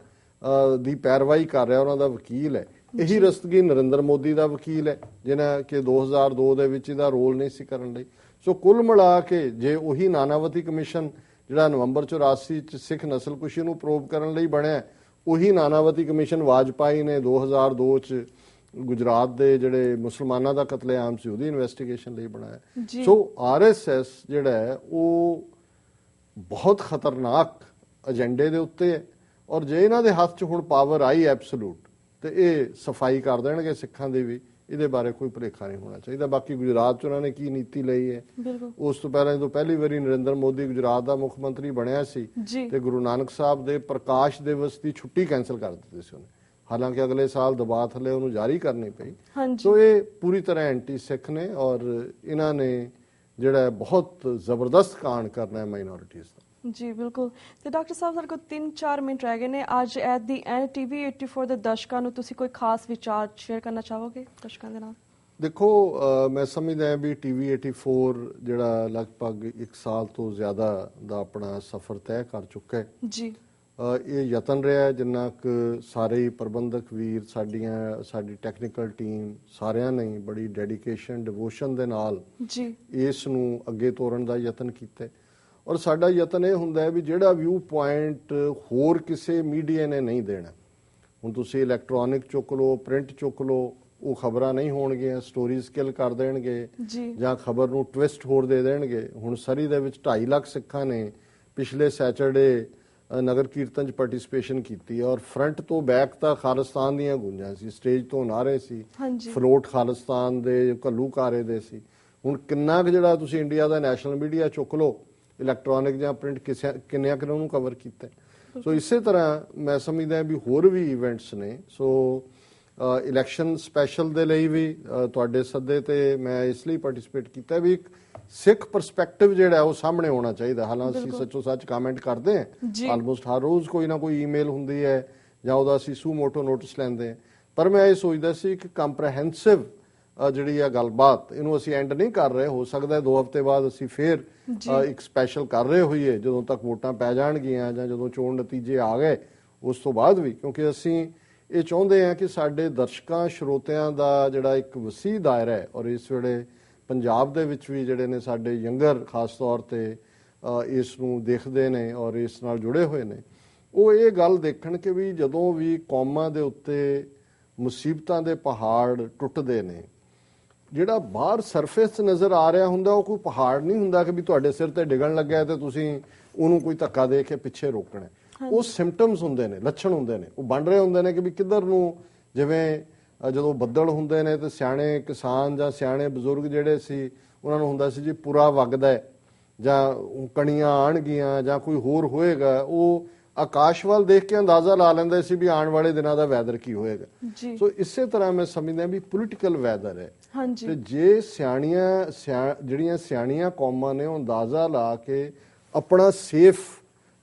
ਦੀ ਪੈਰਵਾਈ ਕਰ ਰਿਹਾ, ਉਹਨਾਂ ਦਾ ਵਕੀਲ ਹੈ। ਇਹੀ ਰਸਤਗੀ ਨਰਿੰਦਰ ਮੋਦੀ ਦਾ ਵਕੀਲ ਹੈ, ਜਿਹਨਾਂ ਕਿ 2002 ਦੇ ਵਿੱਚ ਇਹਦਾ ਰੋਲ ਨਹੀਂ ਸੀ ਕਰਨ ਲਈ। ਸੋ ਕੁੱਲ ਮਿਲਾ ਕੇ ਜੇ ਉਹੀ ਨਾਨਾਵਤੀ ਕਮਿਸ਼ਨ ਜਿਹੜਾ ਨਵੰਬਰ 84 ਚ ਸਿੱਖ ਨਸਲਕੁਸ਼ੀ ਨੂੰ ਪ੍ਰੋਬ ਕਰਨ ਲਈ ਬਣਿਆ, ਉਹੀ ਨਾਨਾਵਤੀ ਕਮਿਸ਼ਨ ਵਾਜਪਾਈ ਨੇ 2002 ਚ ਗੁਜਰਾਤ ਦੇ ਜਿਹੜੇ ਮੁਸਲਮਾਨਾਂ ਦਾ ਕਤਲੇਆਮ ਸੀ ਉਹਦੀ ਇਨਵੈਸਟੀਗੇਸ਼ਨ ਲਈ ਬਣਾਇਆ। ਸੋ RSS ਜਿਹੜਾ ਹੈ ਉਹ ਬਹੁਤ ਖਤਰਨਾਕ ਏਜੰਡੇ ਦੇ ਉੱਤੇ ਹੈ, ਔਰ ਜੇ ਇਹਨਾਂ ਦੇ ਹੱਥ 'ਚ ਹੁਣ ਪਾਵਰ ਆਈ ਐਬਸੋਲੂਟ, ਤੇ ਇਹ ਸਫਾਈ ਕਰ ਦੇਣਗੇ ਸਿੱਖਾਂ ਦੀ ਵੀ। ਇਹਦੇ ਬਾਰੇ ਕੋਈ ਭੁਲੇਖਾ ਨਹੀਂ ਹੋਣਾ ਚਾਹੀਦਾ। ਬਾਕੀ ਗੁਜਰਾਤ 'ਚ ਉਹਨਾਂ ਨੇ ਕੀ ਨੀਤੀ ਲਈ ਹੈ, ਉਸ ਤੋਂ ਪਹਿਲਾਂ ਜਦੋਂ ਪਹਿਲੀ ਵਾਰੀ ਨਰਿੰਦਰ ਮੋਦੀ ਗੁਜਰਾਤ ਦਾ ਮੁੱਖ ਮੰਤਰੀ ਬਣਿਆ ਸੀ ਤੇ ਗੁਰੂ ਨਾਨਕ ਸਾਹਿਬ ਦੇ ਪ੍ਰਕਾਸ਼ ਦਿਵਸ ਦੀ ਛੁੱਟੀ ਕੈਂਸਲ ਕਰ ਦਿੱਤੀ ਸੀ ਉਹਨੇ, ਹਾਲਾਂਕਿ ਅਗਲੇ ਸਾਲ ਦਬਾਅ ਥੱਲੇ ਉਹਨੂੰ ਜਾਰੀ ਕਰਨੀ ਪਈ। ਸੋ ਇਹ ਪੂਰੀ ਤਰ੍ਹਾਂ ਐਂਟੀ ਸਿੱਖ ਨੇ, ਔਰ ਇਹਨਾਂ ਨੇ ਜਿਹੜਾ ਬਹੁਤ ਜ਼ਬਰਦਸਤ ਕਾਂਡ ਕਰਨਾ ਹੈ ਮਾਈਨੋਰਿਟੀਜ਼ ਦਾ। ਜੀ ਬਿਲਕੁਲ। ਤੇ ਡਾਕਟਰ ਸਾਹਿਬ, ਸਾਡੇ ਕੋਲ 3-4 ਮਿੰਟ ਰਹਿ ਗਏ ਨੇ। ਅੱਜ ਐਟ ਦੀ ਐਂਡ TV 84 ਦੇ ਦਰਸ਼ਕਾਂ ਨੂੰ ਤੁਸੀਂ ਕੋਈ ਖਾਸ ਵਿਚਾਰ ਸ਼ੇਅਰ ਕਰਨਾ ਚਾਹੋਗੇ ਦਰਸ਼ਕਾਂ ਦੇ ਨਾਲ? ਦੇਖੋ, ਮੈਂ ਸਮਝਦਾ ਹਾਂ ਵੀ TV 84 ਜਿਹੜਾ ਲਗਭਗ 1 ਸਾਲ ਤੋਂ ਜ਼ਿਆਦਾ ਦਾ ਆਪਣਾ ਸਫ਼ਰ ਤੈਅ ਕਰ ਚੁੱਕਾ ਹੈ ਜੀ। ਇਹ ਯਤਨ ਰਿਹਾ ਜਿੰਨਾ ਕੁ ਸਾਰੇ ਪ੍ਰਬੰਧਕ ਵੀਰ, ਸਾਡੀ ਟੈਕਨੀਕਲ ਟੀਮ, ਸਾਰਿਆਂ ਨੇ ਬੜੀ ਡੈਡੀਕੇਸ਼ਨ, ਡਿਵੋਸ਼ਨ ਦੇ ਨਾਲ ਜੀ ਇਸ ਨੂੰ ਅੱਗੇ ਤੋਰਨ ਦਾ ਯਤਨ ਕੀਤਾ। ਔਰ ਸਾਡਾ ਯਤਨ ਇਹ ਹੁੰਦਾ ਹੈ ਵੀ ਜਿਹੜਾ ਵਿਊ ਪੁਆਇੰਟ ਹੋਰ ਕਿਸੇ ਮੀਡੀਆ ਨੇ ਨਹੀਂ ਦੇਣਾ, ਹੁਣ ਤੁਸੀਂ ਇਲੈਕਟ੍ਰੋਨਿਕ ਚੁੱਕ ਲਓ, ਪ੍ਰਿੰਟ ਚੁੱਕ ਲਓ, ਉਹ ਖਬਰਾਂ ਨਹੀਂ ਹੋਣਗੀਆਂ, ਸਟੋਰੀਜ਼ ਕਿਲ ਕਰ ਦੇਣਗੇ ਜਾਂ ਖਬਰ ਨੂੰ ਟਵਿਸਟ ਹੋਰ ਦੇ ਦੇਣਗੇ। ਹੁਣ ਸਰੀ ਦੇ ਵਿੱਚ 2.5 ਲੱਖ ਸਿੱਖਾਂ ਨੇ ਪਿਛਲੇ ਸੈਚਰਡੇ ਨਗਰ ਕੀਰਤਨ 'ਚ ਪਾਰਟਿਸਿਪੇਸ਼ਨ ਕੀਤੀ, ਔਰ ਫਰੰਟ ਤੋਂ ਬੈਕ ਤਾਂ ਖਾਲਿਸਤਾਨ ਦੀਆਂ ਗੂੰਜਾਂ ਸੀ, ਸਟੇਜ ਤੋਂ ਨਾਅਰੇ ਸੀ, ਫਲੋਟ ਖਾਲਿਸਤਾਨ ਦੇ, ਘੱਲੂਘਾਰੇ ਦੇ ਸੀ। ਹੁਣ ਕਿੰਨਾ ਕੁ ਜਿਹੜਾ ਤੁਸੀਂ ਇੰਡੀਆ ਦਾ ਨੈਸ਼ਨਲ ਮੀਡੀਆ ਚੁੱਕ ਲਓ, ਇਲੈਕਟ੍ਰੋਨਿਕ ਜਾਂ ਪ੍ਰਿੰਟ, ਕਿੰਨਿਆਂ ਕਿੰਨਾਂ ਨੂੰ ਕਵਰ ਕੀਤਾ। ਸੋ ਇਸੇ ਤਰ੍ਹਾਂ ਮੈਂ ਸਮਝਦਾ ਵੀ ਹੋਰ ਵੀ ਇਵੈਂਟਸ ਨੇ। ਸੋ ਇਲੈਕਸ਼ਨ ਸਪੈਸ਼ਲ ਦੇ ਲਈ ਵੀ ਤੁਹਾਡੇ ਸੱਦੇ ਤੇ ਮੈਂ ਇਸ ਲਈ ਪਾਰਟਿਸਿਪੇਟ ਕੀਤਾ ਵੀ ਇੱਕ ਸਿੱਖ ਪਰਸਪੈਕਟਿਵ ਜਿਹੜਾ ਉਹ ਸਾਹਮਣੇ ਆਉਣਾ ਚਾਹੀਦਾ। ਹਾਲਾਂਕਿ ਅਸੀਂ ਸੱਚੋ ਸੱਚ ਕਮੈਂਟ ਕਰਦੇ ਹਾਂ, ਆਲਮੋਸਟ ਹਰ ਰੋਜ਼ ਕੋਈ ਨਾ ਕੋਈ ਈਮੇਲ ਹੁੰਦੀ ਹੈ ਜਾਂ ਉਹਦਾ ਅਸੀਂ ਸੂ ਮੋਟੋ ਨੋਟਿਸ ਲੈਂਦੇ ਹਾਂ, ਪਰ ਮੈਂ ਇਹ ਸੋਚਦਾ ਸੀ ਕਿ ਕੰਪਰੈਹੈਂਸਿਵ ਜਿਹੜੀ ਆ ਗੱਲਬਾਤ, ਇਹਨੂੰ ਅਸੀਂ ਐਂਡ ਨਹੀਂ ਕਰ ਰਹੇ। ਹੋ ਸਕਦਾ 2 ਹਫ਼ਤੇ ਬਾਅਦ ਅਸੀਂ ਫੇਰ ਇੱਕ ਸਪੈਸ਼ਲ ਕਰ ਰਹੇ ਹੋਈਏ, ਜਦੋਂ ਤੱਕ ਵੋਟਾਂ ਪੈ ਜਾਣਗੀਆਂ ਜਾਂ ਜਦੋਂ ਚੋਣ ਨਤੀਜੇ ਆ ਗਏ ਉਸ ਤੋਂ ਬਾਅਦ ਵੀ, ਕਿਉਂਕਿ ਅਸੀਂ ਇਹ ਚਾਹੁੰਦੇ ਹਾਂ ਕਿ ਸਾਡੇ ਦਰਸ਼ਕਾਂ, ਸਰੋਤਿਆਂ ਦਾ ਜਿਹੜਾ ਇੱਕ ਵਸੀਹ ਦਾਇਰਾ ਹੈ, ਔਰ ਇਸ ਵੇਲੇ ਪੰਜਾਬ ਦੇ ਵਿੱਚ ਵੀ ਜਿਹੜੇ ਨੇ ਸਾਡੇ ਯੰਗਰ ਖਾਸ ਤੌਰ ਤੇ ਇਸ ਨੂੰ ਦੇਖਦੇ ਨੇ ਔਰ ਇਸ ਨਾਲ ਜੁੜੇ ਹੋਏ ਨੇ, ਉਹ ਇਹ ਗੱਲ ਦੇਖਣ ਕਿ ਵੀ ਜਦੋਂ ਵੀ ਕੌਮਾਂ ਦੇ ਉੱਤੇ ਮੁਸੀਬਤਾਂ ਦੇ ਪਹਾੜ ਟੁੱਟਦੇ ਨੇ, ਜਿਹੜਾ ਬਾਹਰ ਸਰਫੇਸ ਨਜ਼ਰ ਆ ਰਿਹਾ ਹੁੰਦਾ ਉਹ ਕੋਈ ਪਹਾੜ ਨਹੀਂ ਹੁੰਦਾ ਕਿ ਵੀ ਤੁਹਾਡੇ ਸਿਰ ਤੇ ਡਿੱਗਣ ਲੱਗਾ ਤੇ ਤੁਸੀਂ ਉਹਨੂੰ ਕੋਈ ਧੱਕਾ ਦੇ ਕੇ ਪਿੱਛੇ ਰੋਕਣਾ। ਉਹ ਸਿੰਪਟਮਸ ਹੁੰਦੇ ਨੇ, ਲੱਛਣ ਹੁੰਦੇ ਨੇ, ਉਹ ਬਣ ਰਹੇ ਹੁੰਦੇ ਨੇ ਕਿ ਵੀ ਕਿੱਧਰ ਨੂੰ, ਜਿਵੇਂ ਜਦੋਂ ਬੱਦਲ ਹੁੰਦੇ ਨੇ ਤੇ ਸਿਆਣੇ ਕਿਸਾਨ ਜਾਂ ਸਿਆਣੇ ਬਜ਼ੁਰਗ ਜਿਹੜੇ ਸੀ ਉਹਨਾਂ ਨੂੰ ਹੁੰਦਾ ਸੀ ਜੀ ਪੂਰਾ ਵਗਦਾ ਹੈ ਜਾਂ ਕਣੀਆਂ ਆਣਗੀਆਂ ਜਾਂ ਕੋਈ ਹੋਰ ਹੋਏਗਾ, ਉਹ ਆਕਾਸ਼ ਵੱਲ ਦੇਖ ਕੇ ਅੰਦਾਜ਼ਾ ਲਾ ਲੈਂਦੇ ਸੀ ਵੀ ਆਉਣ ਵਾਲੇ ਦਿਨਾਂ ਦਾ ਵੈਦਰ ਕੀ ਹੋਏਗਾ। ਸੋ ਇਸੇ ਤਰ੍ਹਾਂ ਮੈਂ ਸਮਝਦਾ ਵੀ ਪੋਲੀਟੀਕਲ ਵੈਦਰ ਹੈ, ਤੇ ਜੇ ਜਿਹੜੀਆਂ ਸਿਆਣੀਆਂ ਕੌਮਾਂ ਨੇ ਉਹ ਅੰਦਾਜ਼ਾ ਲਾ ਕੇ ਆਪਣਾ ਸੇਫ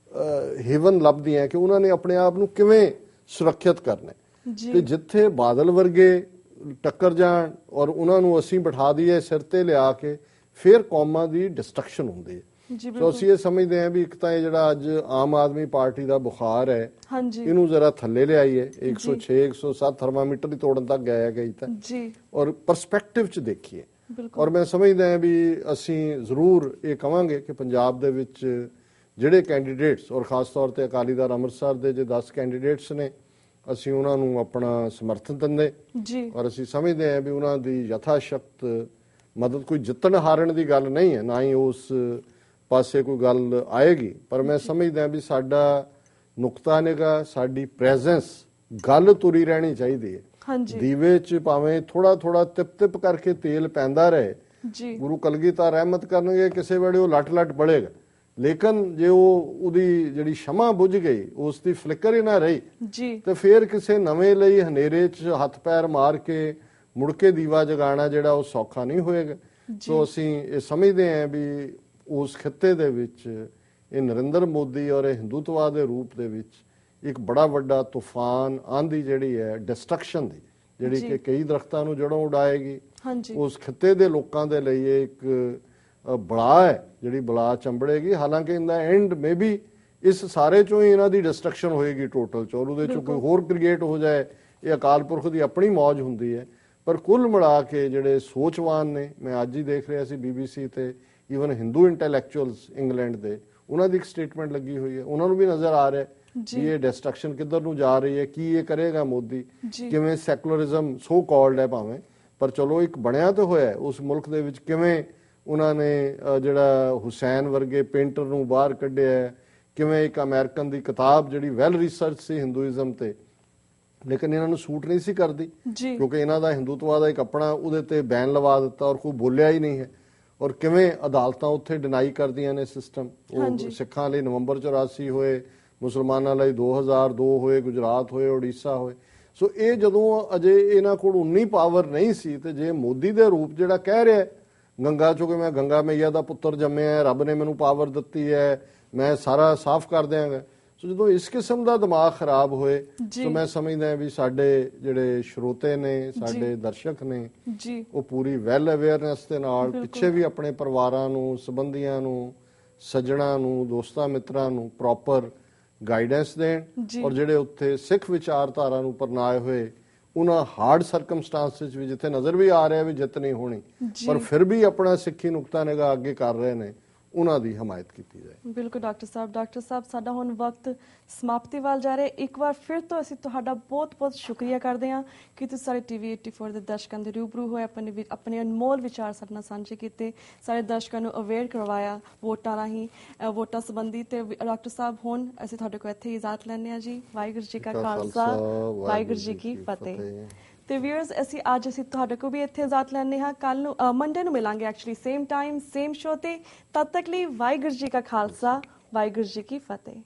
ਹੇਵਨ ਲੱਭਦੀਆਂ ਕਿ ਉਹਨਾਂ ਨੇ ਆਪਣੇ ਆਪ ਨੂੰ ਕਿਵੇਂ ਸੁਰੱਖਿਅਤ ਕਰਨਾ, ਤੇ ਜਿੱਥੇ ਬਾਦਲ ਵਰਗੇ ਟੱਕਰ ਜਾਣ ਔਰ ਉਹਨਾਂ ਨੂੰ ਅਸੀਂ ਬਿਠਾ ਦਈਏ ਸਿਰ ਤੇ ਲਿਆ ਕੇ, ਫਿਰ ਕੌਮਾਂ ਦੀ ਡਿਸਟਰਕਸ਼ਨ ਹੁੰਦੀ ਹੈ। ਸੋ ਅਸੀਂ ਇਹ ਸਮਝਦੇ ਹਾਂ ਵੀ ਇੱਕ ਤਾਂ ਇਹ ਜਿਹੜਾ ਅੱਜ ਆਮ ਆਦਮੀ ਪਾਰਟੀ ਦਾ ਬੁਖਾਰ ਹੈ, ਇਹਨੂੰ ਜ਼ਰਾ ਥੱਲੇ ਲਿਆਈਏ, 106 107 ਥਰਮਾਮੀਟਰ ਹੀ ਤੋੜਨ ਤੱਕ ਗਿਆ ਗਈ ਤਾਂ, ਔਰ ਪਰਸਪੈਕਟਿਵ ਚ ਦੇਖੀਏ। ਔਰ ਮੈਂ ਸਮਝਦਾ ਹਾਂ ਵੀ ਅਸੀਂ ਜ਼ਰੂਰ ਇਹ ਕਵਾਂਗੇ ਕਿ ਪੰਜਾਬ ਦੇ ਵਿੱਚ ਜਿਹੜੇ ਕੈਂਡੀਡੇਟਸ, ਔਰ ਖਾਸ ਤੌਰ ਤੇ ਅਕਾਲੀ ਦਲ ਅੰਮ੍ਰਿਤਸਰ ਦੇ ਜੇ 10 ਕੈਂਡੀਡੇਟਸ ਨੇ, ਅਸੀਂ ਉਹਨਾਂ ਨੂੰ ਆਪਣਾ ਸਮਰਥਨ ਦਿੰਦੇ, ਔਰ ਅਸੀਂ ਸਮਝਦੇ ਹਾਂ ਵੀ ਉਹਨਾਂ ਦੀ ਯਥਾ ਸ਼ਕਤ ਮਦਦ, ਕੋਈ ਜਿੱਤਣ ਹਾਰਨ ਦੀ ਗੱਲ ਨਹੀਂ ਹੈ, ਨਾ ਹੀ ਉਸ ਪਾਸੇ ਕੋਈ ਗੱਲ ਆਏਗੀ, ਪਰ ਮੈਂ ਸਮਝਦਾ ਵੀ ਸਾਡਾ ਨੁਕਤਾ ਨਿਗਾ, ਸਾਡੀ ਪ੍ਰੈਜ਼ੈਂਸ, ਗੱਲ ਤੁਰੀ ਰਹਿਣੀ ਚਾਹੀਦੀ ਹੈ। ਹਾਂਜੀ ਦੀਵੇ 'ਚ ਭਾਵੇਂ ਥੋੜਾ ਥੋੜਾ ਤਿਪ ਕਰਕੇ ਤੇਲ ਪੈਂਦਾ ਰਹੇ, ਜੀ ਗੁਰੂ ਕਲਗੀਧਰ ਰਹਿਮਤ ਕਰਨਗੇ, ਕਿਸੇ ਵੇਲੇ ਉਹ ਲੱਟ ਬਲੇਗਾ, ਲੇਕਿਨ ਜੇ ਉਹਦੀ ਜਿਹੜੀ ਸ਼ਮਾ ਬੁਝ ਗਈ, ਉਸ ਦੀ ਫਲਿਕਰ ਹੀ ਨਾ ਰਹੀ, ਜੀ ਤੇ ਫਿਰ ਕਿਸੇ ਨਵੇਂ ਲਈ ਹਨੇਰੇ 'ਚ ਹੱਥ ਪੈਰ ਮਾਰ ਕੇ ਮੁੜ ਕੇ ਦੀਵਾ ਜਗਾਉਣਾ ਜਿਹੜਾ ਉਹ ਸੌਖਾ ਨਹੀਂ ਹੋਏਗਾ। ਸੋ ਅਸੀਂ ਇਹ ਸਮਝਦੇ ਹਾਂ ਵੀ ਉਸ ਖਿੱਤੇ ਦੇ ਵਿੱਚ ਇਹ ਨਰਿੰਦਰ ਮੋਦੀ ਔਰ ਇਹ ਹਿੰਦੂਤਵਾਦ ਦੇ ਰੂਪ ਦੇ ਵਿੱਚ ਇੱਕ ਬੜਾ ਵੱਡਾ ਤੂਫਾਨ ਆਂਦੀ ਜਿਹੜੀ ਹੈ ਡਿਸਟਰਕਸ਼ਨ ਦੀ, ਜਿਹੜੀ ਕਿ ਕਈ ਦਰਖਤਾਂ ਨੂੰ ਜੜੋਂ ਉਡਾਏਗੀ, ਉਸ ਖਿੱਤੇ ਦੇ ਲੋਕਾਂ ਦੇ ਲਈ ਇਹ ਇੱਕ ਬਲਾ ਹੈ ਜਿਹੜੀ ਬਲਾ ਚੰਬੜੇਗੀ। ਹਾਲਾਂਕਿ ਇਨ ਦਾ ਐਂਡ ਮੇ ਬੀ ਇਸ ਸਾਰੇ ਚੋਂ ਹੀ ਇਹਨਾਂ ਦੀ ਡਿਸਟਰਕਸ਼ਨ ਹੋਏਗੀ ਟੋਟਲ ਚੋਂ, ਉਹਦੇ ਚੋਂ ਕੋਈ ਹੋਰ ਕ੍ਰੀਏਟ ਹੋ ਜਾਏ, ਇਹ ਅਕਾਲ ਪੁਰਖ ਦੀ ਆਪਣੀ ਮੌਜ ਹੁੰਦੀ ਹੈ। ਪਰ ਕੁੱਲ ਮਿਲਾ ਕੇ ਜਿਹੜੇ ਸੋਚਵਾਨ ਨੇ, ਮੈਂ ਅੱਜ ਹੀ ਦੇਖ ਰਿਹਾ ਸੀ BBC ਤੇ ਈਵਨ ਹਿੰਦੂ ਇੰਟੈਲੈਕਚੁਅਲਸ ਇੰਗਲੈਂਡ ਦੇ, ਉਹਨਾਂ ਦੀ ਇੱਕ ਸਟੇਟਮੈਂਟ ਲੱਗੀ ਹੋਈ ਹੈ, ਉਹਨਾਂ ਨੂੰ ਵੀ ਨਜ਼ਰ ਆ ਰਿਹਾ ਵੀ ਇਹ ਡਿਸਟਰਕਸ਼ਨ ਕਿੱਧਰ ਨੂੰ ਜਾ ਰਹੀ ਹੈ, ਕੀ ਇਹ ਕਰੇਗਾ ਮੋਦੀ, ਕਿਵੇਂ ਸੈਕੂਲਰਿਜ਼ਮ ਸੋ ਕਾਲਡ ਹੈ ਭਾਵੇਂ, ਪਰ ਚਲੋ ਇੱਕ ਬਣਿਆ ਤਾਂ ਹੋਇਆ ਉਸ ਮੁਲਕ ਦੇ ਵਿੱਚ, ਕਿਵੇਂ ਉਹਨਾਂ ਨੇ ਜਿਹੜਾ ਹੁਸੈਨ ਵਰਗੇ ਪੇਂਟਰ ਨੂੰ ਬਾਹਰ ਕੱਢਿਆ, ਕਿਵੇਂ ਇੱਕ ਅਮਰੀਕਨ ਦੀ ਕਿਤਾਬ ਜਿਹੜੀ ਵੈਲ ਰਿਸਰਚ ਸੀ ਹਿੰਦੂਇਜ਼ਮ ਤੇ, ਲੇਕਿਨ ਇਹਨਾਂ ਨੂੰ ਸੂਟ ਨਹੀਂ ਸੀ ਕਰਦੀ ਕਿਉਂਕਿ ਇਹਨਾਂ ਦਾ ਹਿੰਦੂਤਵਾ ਦਾ ਇੱਕ ਆਪਣਾ ਉਹਦੇ ਤੇ ਬੈਨ ਲਵਾ ਦਿੱਤਾ ਔਰ ਕੋਈ ਬੋਲਿਆ ਹੀ ਨਹੀਂ ਹੈ। ਔਰ ਕਿਵੇਂ ਅਦਾਲਤਾਂ ਉੱਥੇ ਡਿਨਾਈ ਕਰਦੀਆਂ ਨੇ ਸਿਸਟਮ, ਉਹ ਸਿੱਖਾਂ ਲਈ ਨਵੰਬਰ 84 ਹੋਏ, ਮੁਸਲਮਾਨਾਂ ਲਈ 2002 ਹੋਏ, ਗੁਜਰਾਤ ਹੋਏ, ਉੜੀਸਾ ਹੋਏ। ਸੋ ਇਹ ਜਦੋਂ ਅਜੇ ਇਹਨਾਂ ਕੋਲ ਉਨੀ ਪਾਵਰ ਨਹੀਂ ਸੀ, ਤੇ ਜੇ ਮੋਦੀ ਦੇ ਰੂਪ ਜਿਹੜਾ ਕਹਿ ਰਿਹਾ ਗੰਗਾ ਚੋਂ ਕਿ ਮੈਂ ਗੰਗਾ ਮਈਆ ਦਾ ਪੁੱਤਰ ਜੰਮਿਆ, ਰੱਬ ਨੇ ਮੈਨੂੰ ਪਾਵਰ ਦਿੱਤੀ ਹੈ, ਮੈਂ ਸਾਰਾ ਸਾਫ਼ ਕਰ ਦਿਆਂਗਾ, ਸੋ ਜਦੋਂ ਇਸ ਕਿਸਮ ਦਾ ਦਿਮਾਗ ਖਰਾਬ ਹੋਏ ਤਾਂ ਮੈਂ ਸਮਝਦਾ ਵੀ ਸਾਡੇ ਜਿਹੜੇ ਸਰੋਤੇ ਨੇ, ਸਾਡੇ ਦਰਸ਼ਕ ਨੇ, ਉਹ ਪੂਰੀ ਵੈਲ ਅਵੇਅਰਨੈਸ ਦੇ ਨਾਲ ਪਿੱਛੇ ਵੀ ਆਪਣੇ ਪਰਿਵਾਰਾਂ ਨੂੰ, ਸੰਬੰਧੀਆਂ ਨੂੰ, ਸੱਜਣਾ ਨੂੰ, ਦੋਸਤਾਂ ਮਿੱਤਰਾਂ ਨੂੰ ਪ੍ਰੋਪਰ ਗਾਈਡੈਂਸ ਦੇਣ, ਔਰ ਜਿਹੜੇ ਉੱਥੇ ਸਿੱਖ ਵਿਚਾਰਧਾਰਾ ਨੂੰ ਪਰਨਾਏ ਹੋਏ ਉਹਨਾਂ ਹਾਰਡ ਸਰਕਮਸਟੈਂਸਿਸ ਵੀ ਜਿੱਥੇ ਨਜ਼ਰ ਵੀ ਆ ਰਿਹਾ ਵੀ ਜਿੱਤ ਨਹੀਂ ਹੋਣੀ, ਪਰ ਫਿਰ ਵੀ ਆਪਣਾ ਸਿੱਖੀ ਨੁਕਤਾ ਨਿਗਾਹ ਅੱਗੇ ਕਰ ਰਹੇ ਨੇ, ਉਹਨਾਂ ਦੀ ਹਮਾਇਤ ਕੀਤੀ ਜਾਏ। ਬਿਲਕੁਲ ਡਾਕਟਰ ਸਾਹਿਬ ਸਾਡਾ ਹੁਣ ਵਕਤ ਸਮਾਪਤੀ ਵੱਲ ਜਾ ਰਿਹਾ। ਇੱਕ ਵਾਰ ਫਿਰ ਤੋਂ ਅਸੀਂ ਤੁਹਾਡਾ ਬਹੁਤ ਸ਼ੁਕਰੀਆ ਕਰਦੇ ਹਾਂ ਕਿ ਤੁਸੀਂ ਸਾਡੇ TV 84 ਦੇ ਦਰਸ਼ਕਾਂ ਦੇ ਰੂਬਰੂ ਹੋਏ, ਆਪਣੇ ਅਨਮੋਲ ਵਿਚਾਰ ਸਾਡੇ ਨਾਲ ਸਾਂਝੇ ਕੀਤੇ, ਸਾਰੇ ਦਰਸ਼ਕਾਂ ਨੂੰ ਅਵੇਅਰ ਕਰਵਾਇਆ ਵੋਟਾਂ ਰਾਹੀਂ, ਵੋਟਾਂ ਸੰਬੰਧੀ। ਤੇ ਡਾਕਟਰ ਸਾਹਿਬ ਹੁਣ ਅਸੀਂ ਤੁਹਾਡੇ ਕੋਲ ਇੱਥੇ ਇਜਾਜ਼ਤ ਲੈਂਦੇ ਹਾਂ ਜੀ। ਵਾਹਿਗੁਰੂ ਜੀ ਕਾ ਖਾਲਸਾ, ਵਾਹਿਗੁਰੂ ਜੀ ਕੀ ਫਤਿਹ। ਤੇ ਵੀਅਰਸ ਅਸੀਂ ਤੁਹਾਡੇ ਕੋਲ ਵੀ ਇੱਥੇ ਇਜਾਜ਼ਤ ਲੈਂਦੇ ਹਾਂ। ਕੱਲ ਨੂੰ ਮੰਡੇ ਨੂੰ ਮਿਲਾਂਗੇ actually same time same show ਤੇ। ਤਦ ਤੱਕ ਲਈ ਵਾਹਿਗੁਰੂ ਜੀ ਕਾ ਖਾਲਸਾ, ਵਾਹਿਗੁਰੂ ਜੀ ਕੀ ਫਤਿਹ।